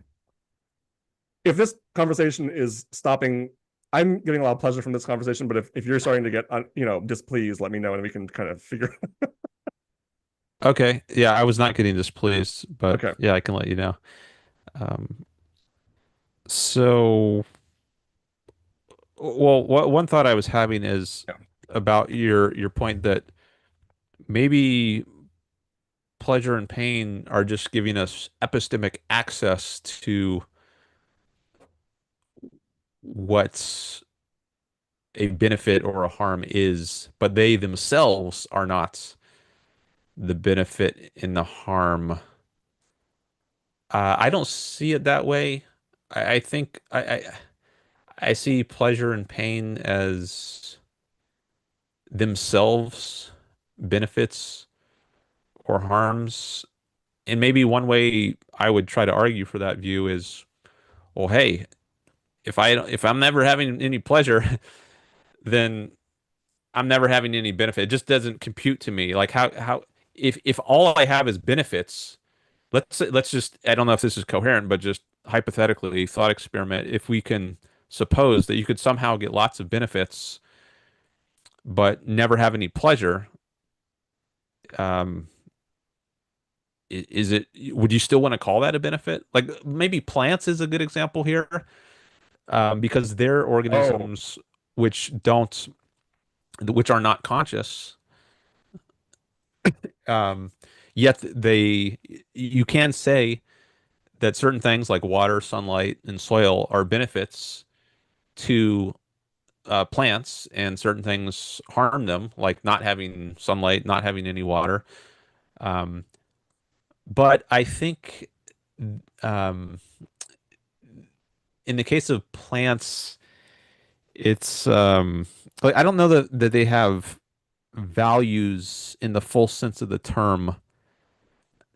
if this conversation is stopping, I'm getting a lot of pleasure from this conversation, but if you're starting to get displeased, let me know and we can kind of figure. Okay. Yeah, I was not getting displeased, but Okay, yeah, I can let you know. Um, so, well, one thought I was having is yeah. about your point that maybe pleasure and pain are just giving us epistemic access to what's a benefit or a harm is, but they themselves are not the benefit in the harm. I don't see it that way. I think I see pleasure and pain as themselves benefits or harms. And maybe one way I would try to argue for that view is, well, hey, if I'm never having any pleasure, then I'm never having any benefit. It just doesn't compute to me. Like how if all I have is benefits, let's just I don't know if this is coherent, but just hypothetically, thought experiment, if we can suppose that you could somehow get lots of benefits but never have any pleasure, um, is it would you still want to call that a benefit? Like maybe plants is a good example here, because they're Oh, organisms which don't which are not conscious. Um, yet they you can say that certain things like water, sunlight, and soil are benefits to plants, and certain things harm them, like not having sunlight, not having any water. Um, but I think um, in the case of plants, it's like I don't know that they have values in the full sense of the term.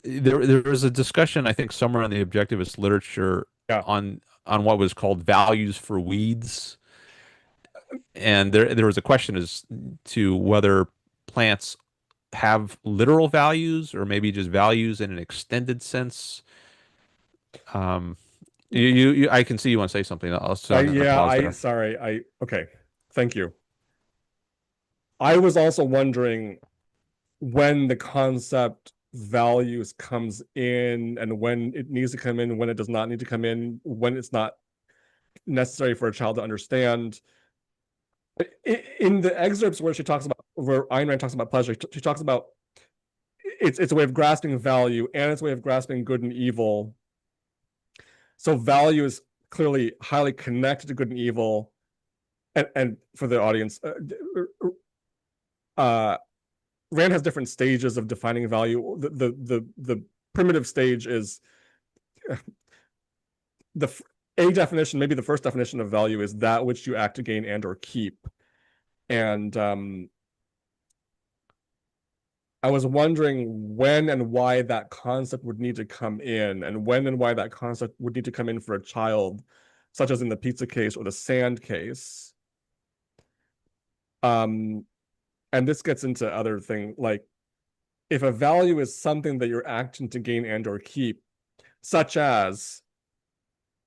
There was a discussion, I think, somewhere in the objectivist literature yeah. on what was called values for weeds. And there was a question as to whether plants have literal values or maybe just values in an extended sense. Um, I can see you want to say something else, so I'm going to Yeah, pause there. sorry, okay. Thank you. I was also wondering when the concept values comes in and when it needs to come in, when it does not need to come in, when it's not necessary for a child to understand. In the excerpts where she talks about, where Ayn Rand talks about pleasure, she talks about it's a way of grasping value and it's a way of grasping good and evil. So value is clearly highly connected to good and evil. And for the audience, uh, Rand has different stages of defining value. The primitive stage is the a definition, maybe the first definition of value is that which you act to gain and or keep. And I was wondering when and why that concept would need to come in, and when and why that concept would need to come in for a child, such as in the pizza case or the sand case. Um, and this gets into other things like if a value is something that you're acting to gain and or keep, such as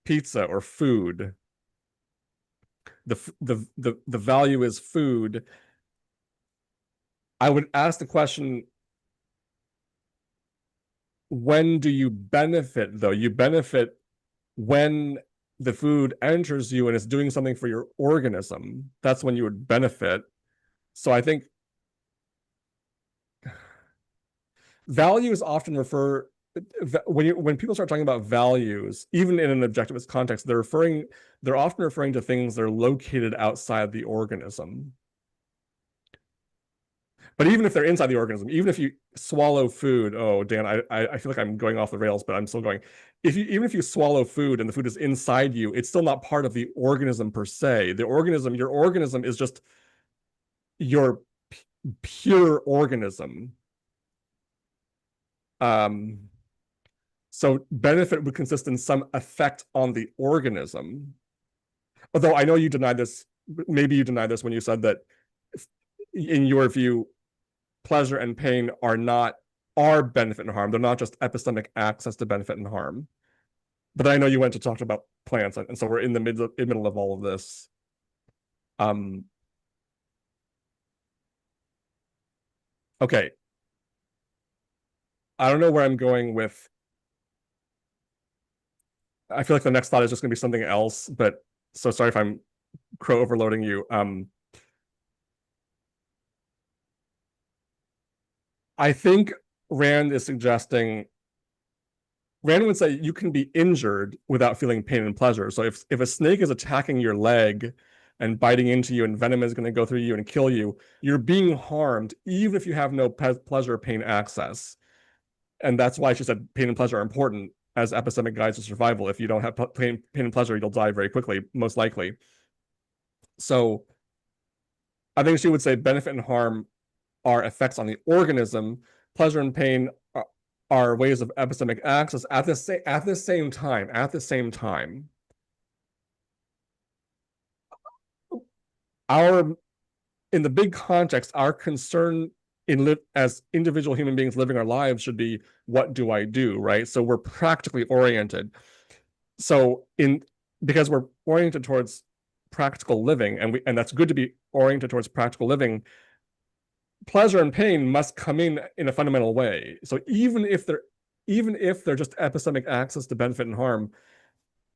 pizza or food, the value is food. I would ask the question, when do you benefit though? You benefit when the food enters you and it's doing something for your organism. That's when you would benefit. So I think values often refer when people start talking about values, even in an objectivist context, they're often referring to things that are located outside the organism. But even if they're inside the organism, even if you swallow food, oh Dan, I feel like I'm going off the rails, but I'm still going. If you even if you swallow food and the food is inside you, it's still not part of the organism per se. The organism, your organism is just your pure organism. Um, so benefit would consist in some effect on the organism. Although I know you denied this, maybe you denied this when you said that in your view, pleasure and pain are benefit and harm. They're not just epistemic access to benefit and harm. But I know you went to talk about plants, and so we're in the middle of all of this. Um, okay, I don't know where I'm going with. I feel like the next thought is just going to be something else, but so sorry if I'm crow overloading you. I think Rand is suggesting Rand would say you can be injured without feeling pain and pleasure. So if a snake is attacking your leg and biting into you and venom is going to go through you and kill you, you're being harmed even if you have no pleasure or pain access. And that's why she said pain and pleasure are important as epistemic guides to survival. If you don't have pain and pleasure, you'll die very quickly, most likely. So I think she would say benefit and harm are effects on the organism. Pleasure and pain are ways of epistemic access at the same time. At the same time, our in the big context, our concern as individual human beings living our lives should be what do I do, right? So we're practically oriented. So in because we're oriented towards practical living, and that's good to be oriented towards practical living. Pleasure and pain must come in a fundamental way. So even if they're just epistemic access to benefit and harm,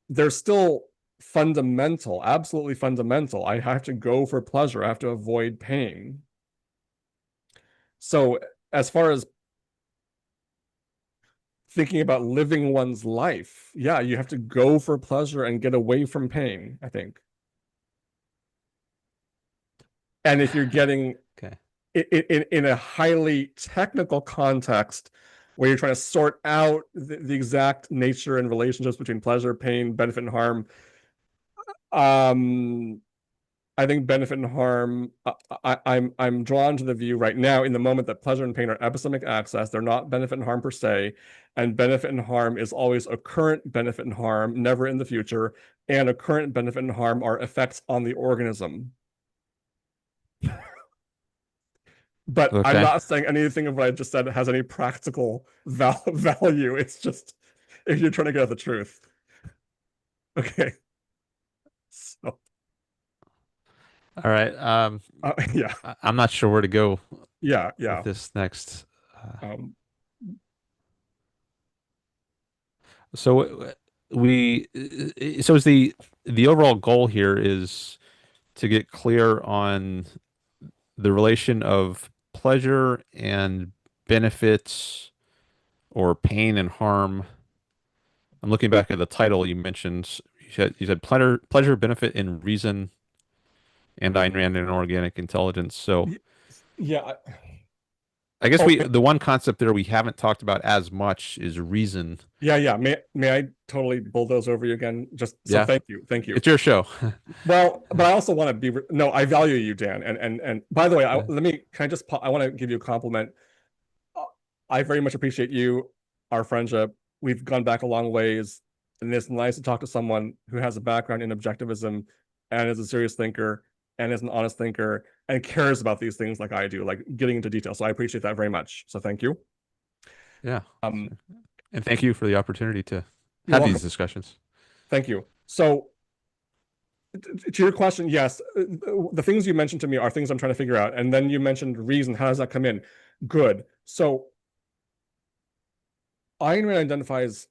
they're still fundamental, absolutely fundamental. I have to go for pleasure. I have to avoid pain. So as far as thinking about living one's life, yeah, you have to go for pleasure and get away from pain, I think. And if you're getting Okay. in a highly technical context where you're trying to sort out the exact nature and relationships between pleasure, pain, benefit, and harm, um, I think benefit and harm. I'm drawn to the view right now in the moment that pleasure and pain are epistemic access. They're not benefit and harm per se, and benefit and harm is always a current benefit and harm, never in the future. And a current benefit and harm are effects on the organism. But I'm Okay. not saying anything of what I just said has any practical value. It's just if you're trying to get at the truth. Okay. So, All right. yeah, I'm not sure where to go yeah, with yeah. this next. Uh, Um, so we, so is the overall goal here is to get clear on the relation of pleasure and benefits or pain and harm. I'm looking back at the title you mentioned. You said pleasure, benefit, and reason, and Ayn Rand and organic intelligence. So yeah. I guess Oh, the one concept there we haven't talked about as much is reason. yeah, yeah. May I totally bulldoze over you again? Just so Yeah, thank you, thank you. it's your show. Well, but I also want to be no, I value you, Dan. And by the way, Yeah. let me can I just I want to give you a compliment. Uh, I very much appreciate you, our friendship. We've gone back a long ways, and it's nice to talk to someone who has a background in objectivism and is a serious thinker and is an honest thinker and cares about these things like I do, like getting into detail. So I appreciate that very much. So thank you. Yeah. Um, And thank you for the opportunity to you're have these welcome. discussions. Thank you. So to your question, yes, the things you mentioned to me are things I'm trying to figure out. And then you mentioned reason. How does that come in? Good. So Ayn Rand identifies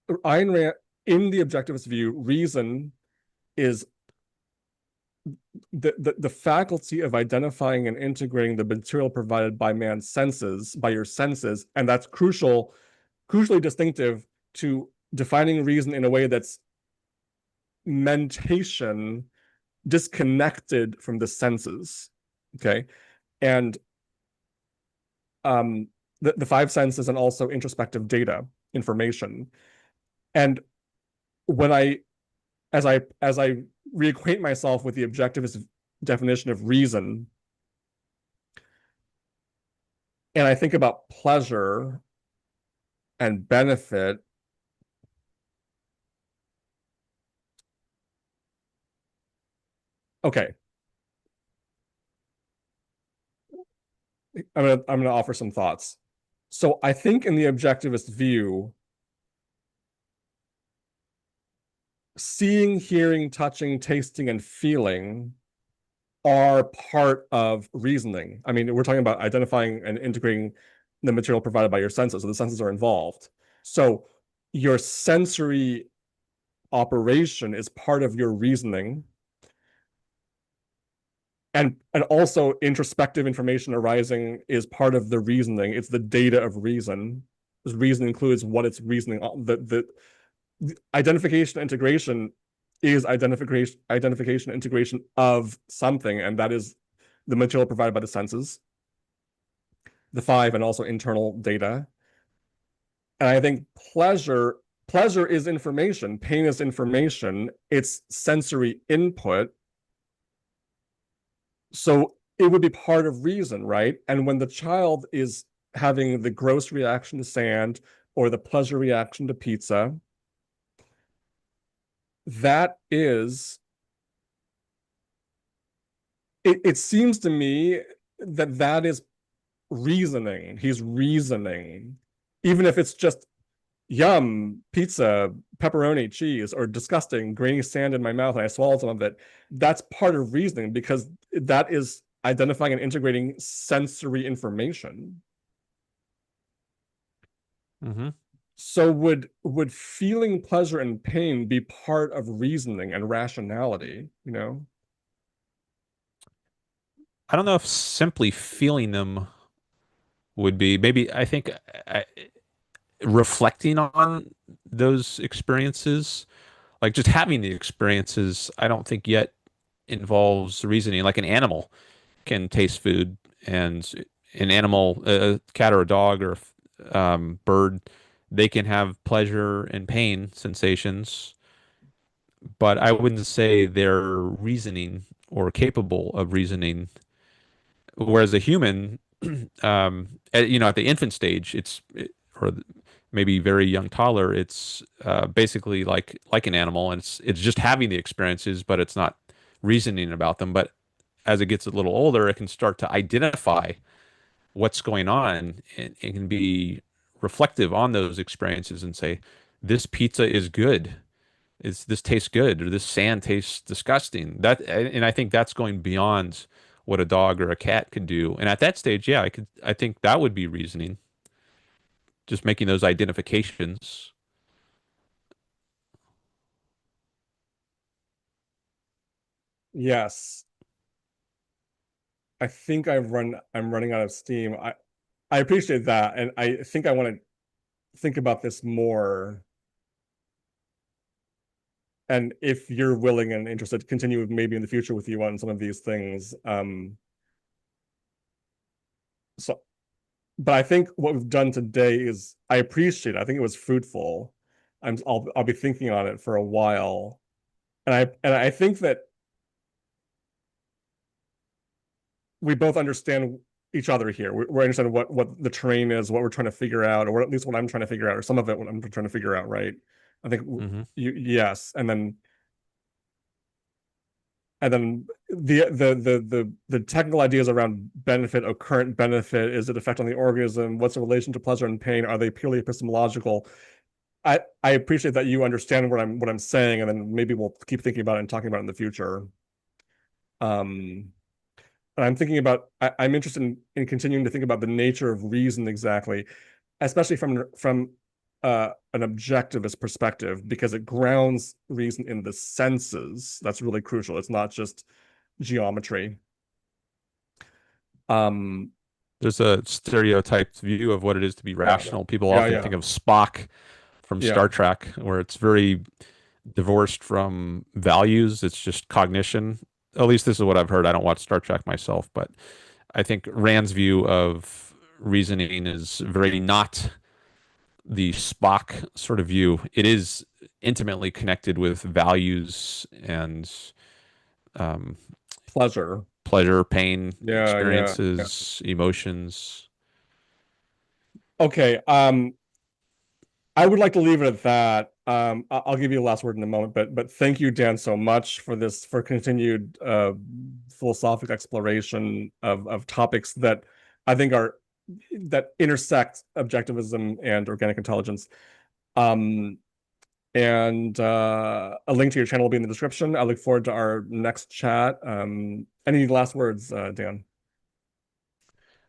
Ayn Rand in the objectivist view, reason is the faculty of identifying and integrating the material provided by man's senses, by your senses, and that's crucially distinctive to defining reason in a way that's mentation disconnected from the senses. Okay. And um, the five senses and also introspective data information. And when I reacquaint myself with the objectivist definition of reason, and I think about pleasure and benefit, okay, I'm gonna offer some thoughts. So I think in the objectivist view, seeing, hearing, touching, tasting, and feeling are part of reasoning. I mean, we're talking about identifying and integrating the material provided by your senses. So the senses are involved. So your sensory operation is part of your reasoning. And also introspective information arising is part of the reasoning. It's the data of reason. This reason includes what it's reasoning on. The identification integration is identification integration of something, and that is the material provided by the senses, the five, and also internal data. And I think pleasure is information, pain is information, it's sensory input. So it would be part of reason, right? And when the child is having the gross reaction to sand or the pleasure reaction to pizza, that is it seems to me that that is reasoning. He's reasoning, even if it's just yum, pizza, pepperoni, cheese, or disgusting, grainy sand in my mouth, and I swallowed some of it. That's part of reasoning because that is identifying and integrating sensory information. Hmm. So would feeling pleasure and pain be part of reasoning and rationality, you know? I don't know if simply feeling them would be maybe I think reflecting on those experiences, like just having the experiences, I don't think yet involves reasoning. Like an animal can taste food, and an animal, a cat or a dog or bird, they can have pleasure and pain sensations, but I wouldn't say they're reasoning or capable of reasoning. Whereas a human, at the infant stage, or maybe very young toddler, it's basically like an animal, and it's just having the experiences, but it's not reasoning about them. But as it gets a little older, it can start to identify what's going on, and it can be reflective on those experiences and say, this pizza is good. This tastes good, or this sand tastes disgusting. And I think that's going beyond what a dog or a cat could do. And at that stage, yeah, I think that would be reasoning, just making those identifications. Yes. I think I'm running out of steam. I appreciate that, and I think I want to think about this more. And if you're willing and interested, continue maybe in the future with you on some of these things. So, but I think what we've done today is I appreciate it. I think it was fruitful. I'll be thinking on it for a while, and I think that we both understand each other here. We understand what the terrain is, what we're trying to figure out, or at least what I'm trying to figure out, or some of it what I'm trying to figure out, right? I think Hmm. yes, and then the technical ideas around benefit, occurrent benefit, is it effect on the organism? What's the relation to pleasure and pain? Are they purely epistemological? I appreciate that you understand what I'm saying, and then maybe we'll keep thinking about it and talking about it in the future. Um, and I'm thinking about I'm interested in continuing to think about the nature of reason exactly, especially from an objectivist perspective, because it grounds reason in the senses. That's really crucial. It's not just geometry. Um, There's a stereotyped view of what it is to be yeah, rational. People yeah, often yeah, think of Spock from yeah. Star Trek, where it's very divorced from values. It's just cognition. At least this is what I've heard. I don't watch Star Trek myself, but I think Rand's view of reasoning is very not the Spock sort of view. It is intimately connected with values and um, Pleasure. pleasure, pain, Yeah, yeah, yeah. experiences, emotions. Okay. I would like to leave it at that. I'll give you a last word in a moment, but thank you, Dan, so much for this for continued philosophic exploration of topics that I think are that intersect objectivism and organic intelligence. Um, and a link to your channel will be in the description. I look forward to our next chat. Any last words, Dan?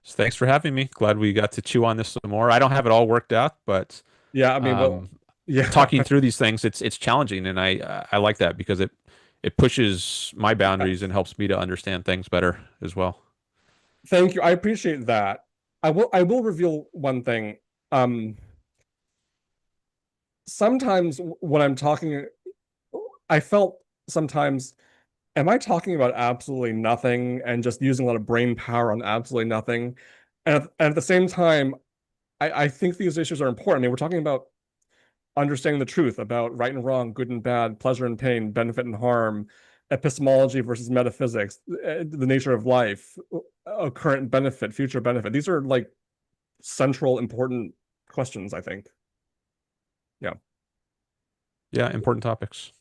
So thanks for having me. Glad we got to chew on this some more. I don't have it all worked out, but Yeah, I mean, well, um, yeah. talking through these things, it's challenging, and I like that because it pushes my boundaries and helps me to understand things better as well. Thank you. I appreciate that. I will reveal one thing. Um, Sometimes when I'm talking, I felt sometimes, am I talking about absolutely nothing and just using a lot of brain power on absolutely nothing? And at the same time, I think these issues are important. I mean, we're talking about understanding the truth about right and wrong, good and bad, pleasure and pain, benefit and harm, epistemology versus metaphysics, the nature of life, a current benefit, future benefit. These are like central, important questions, I think. Yeah. Yeah, important topics.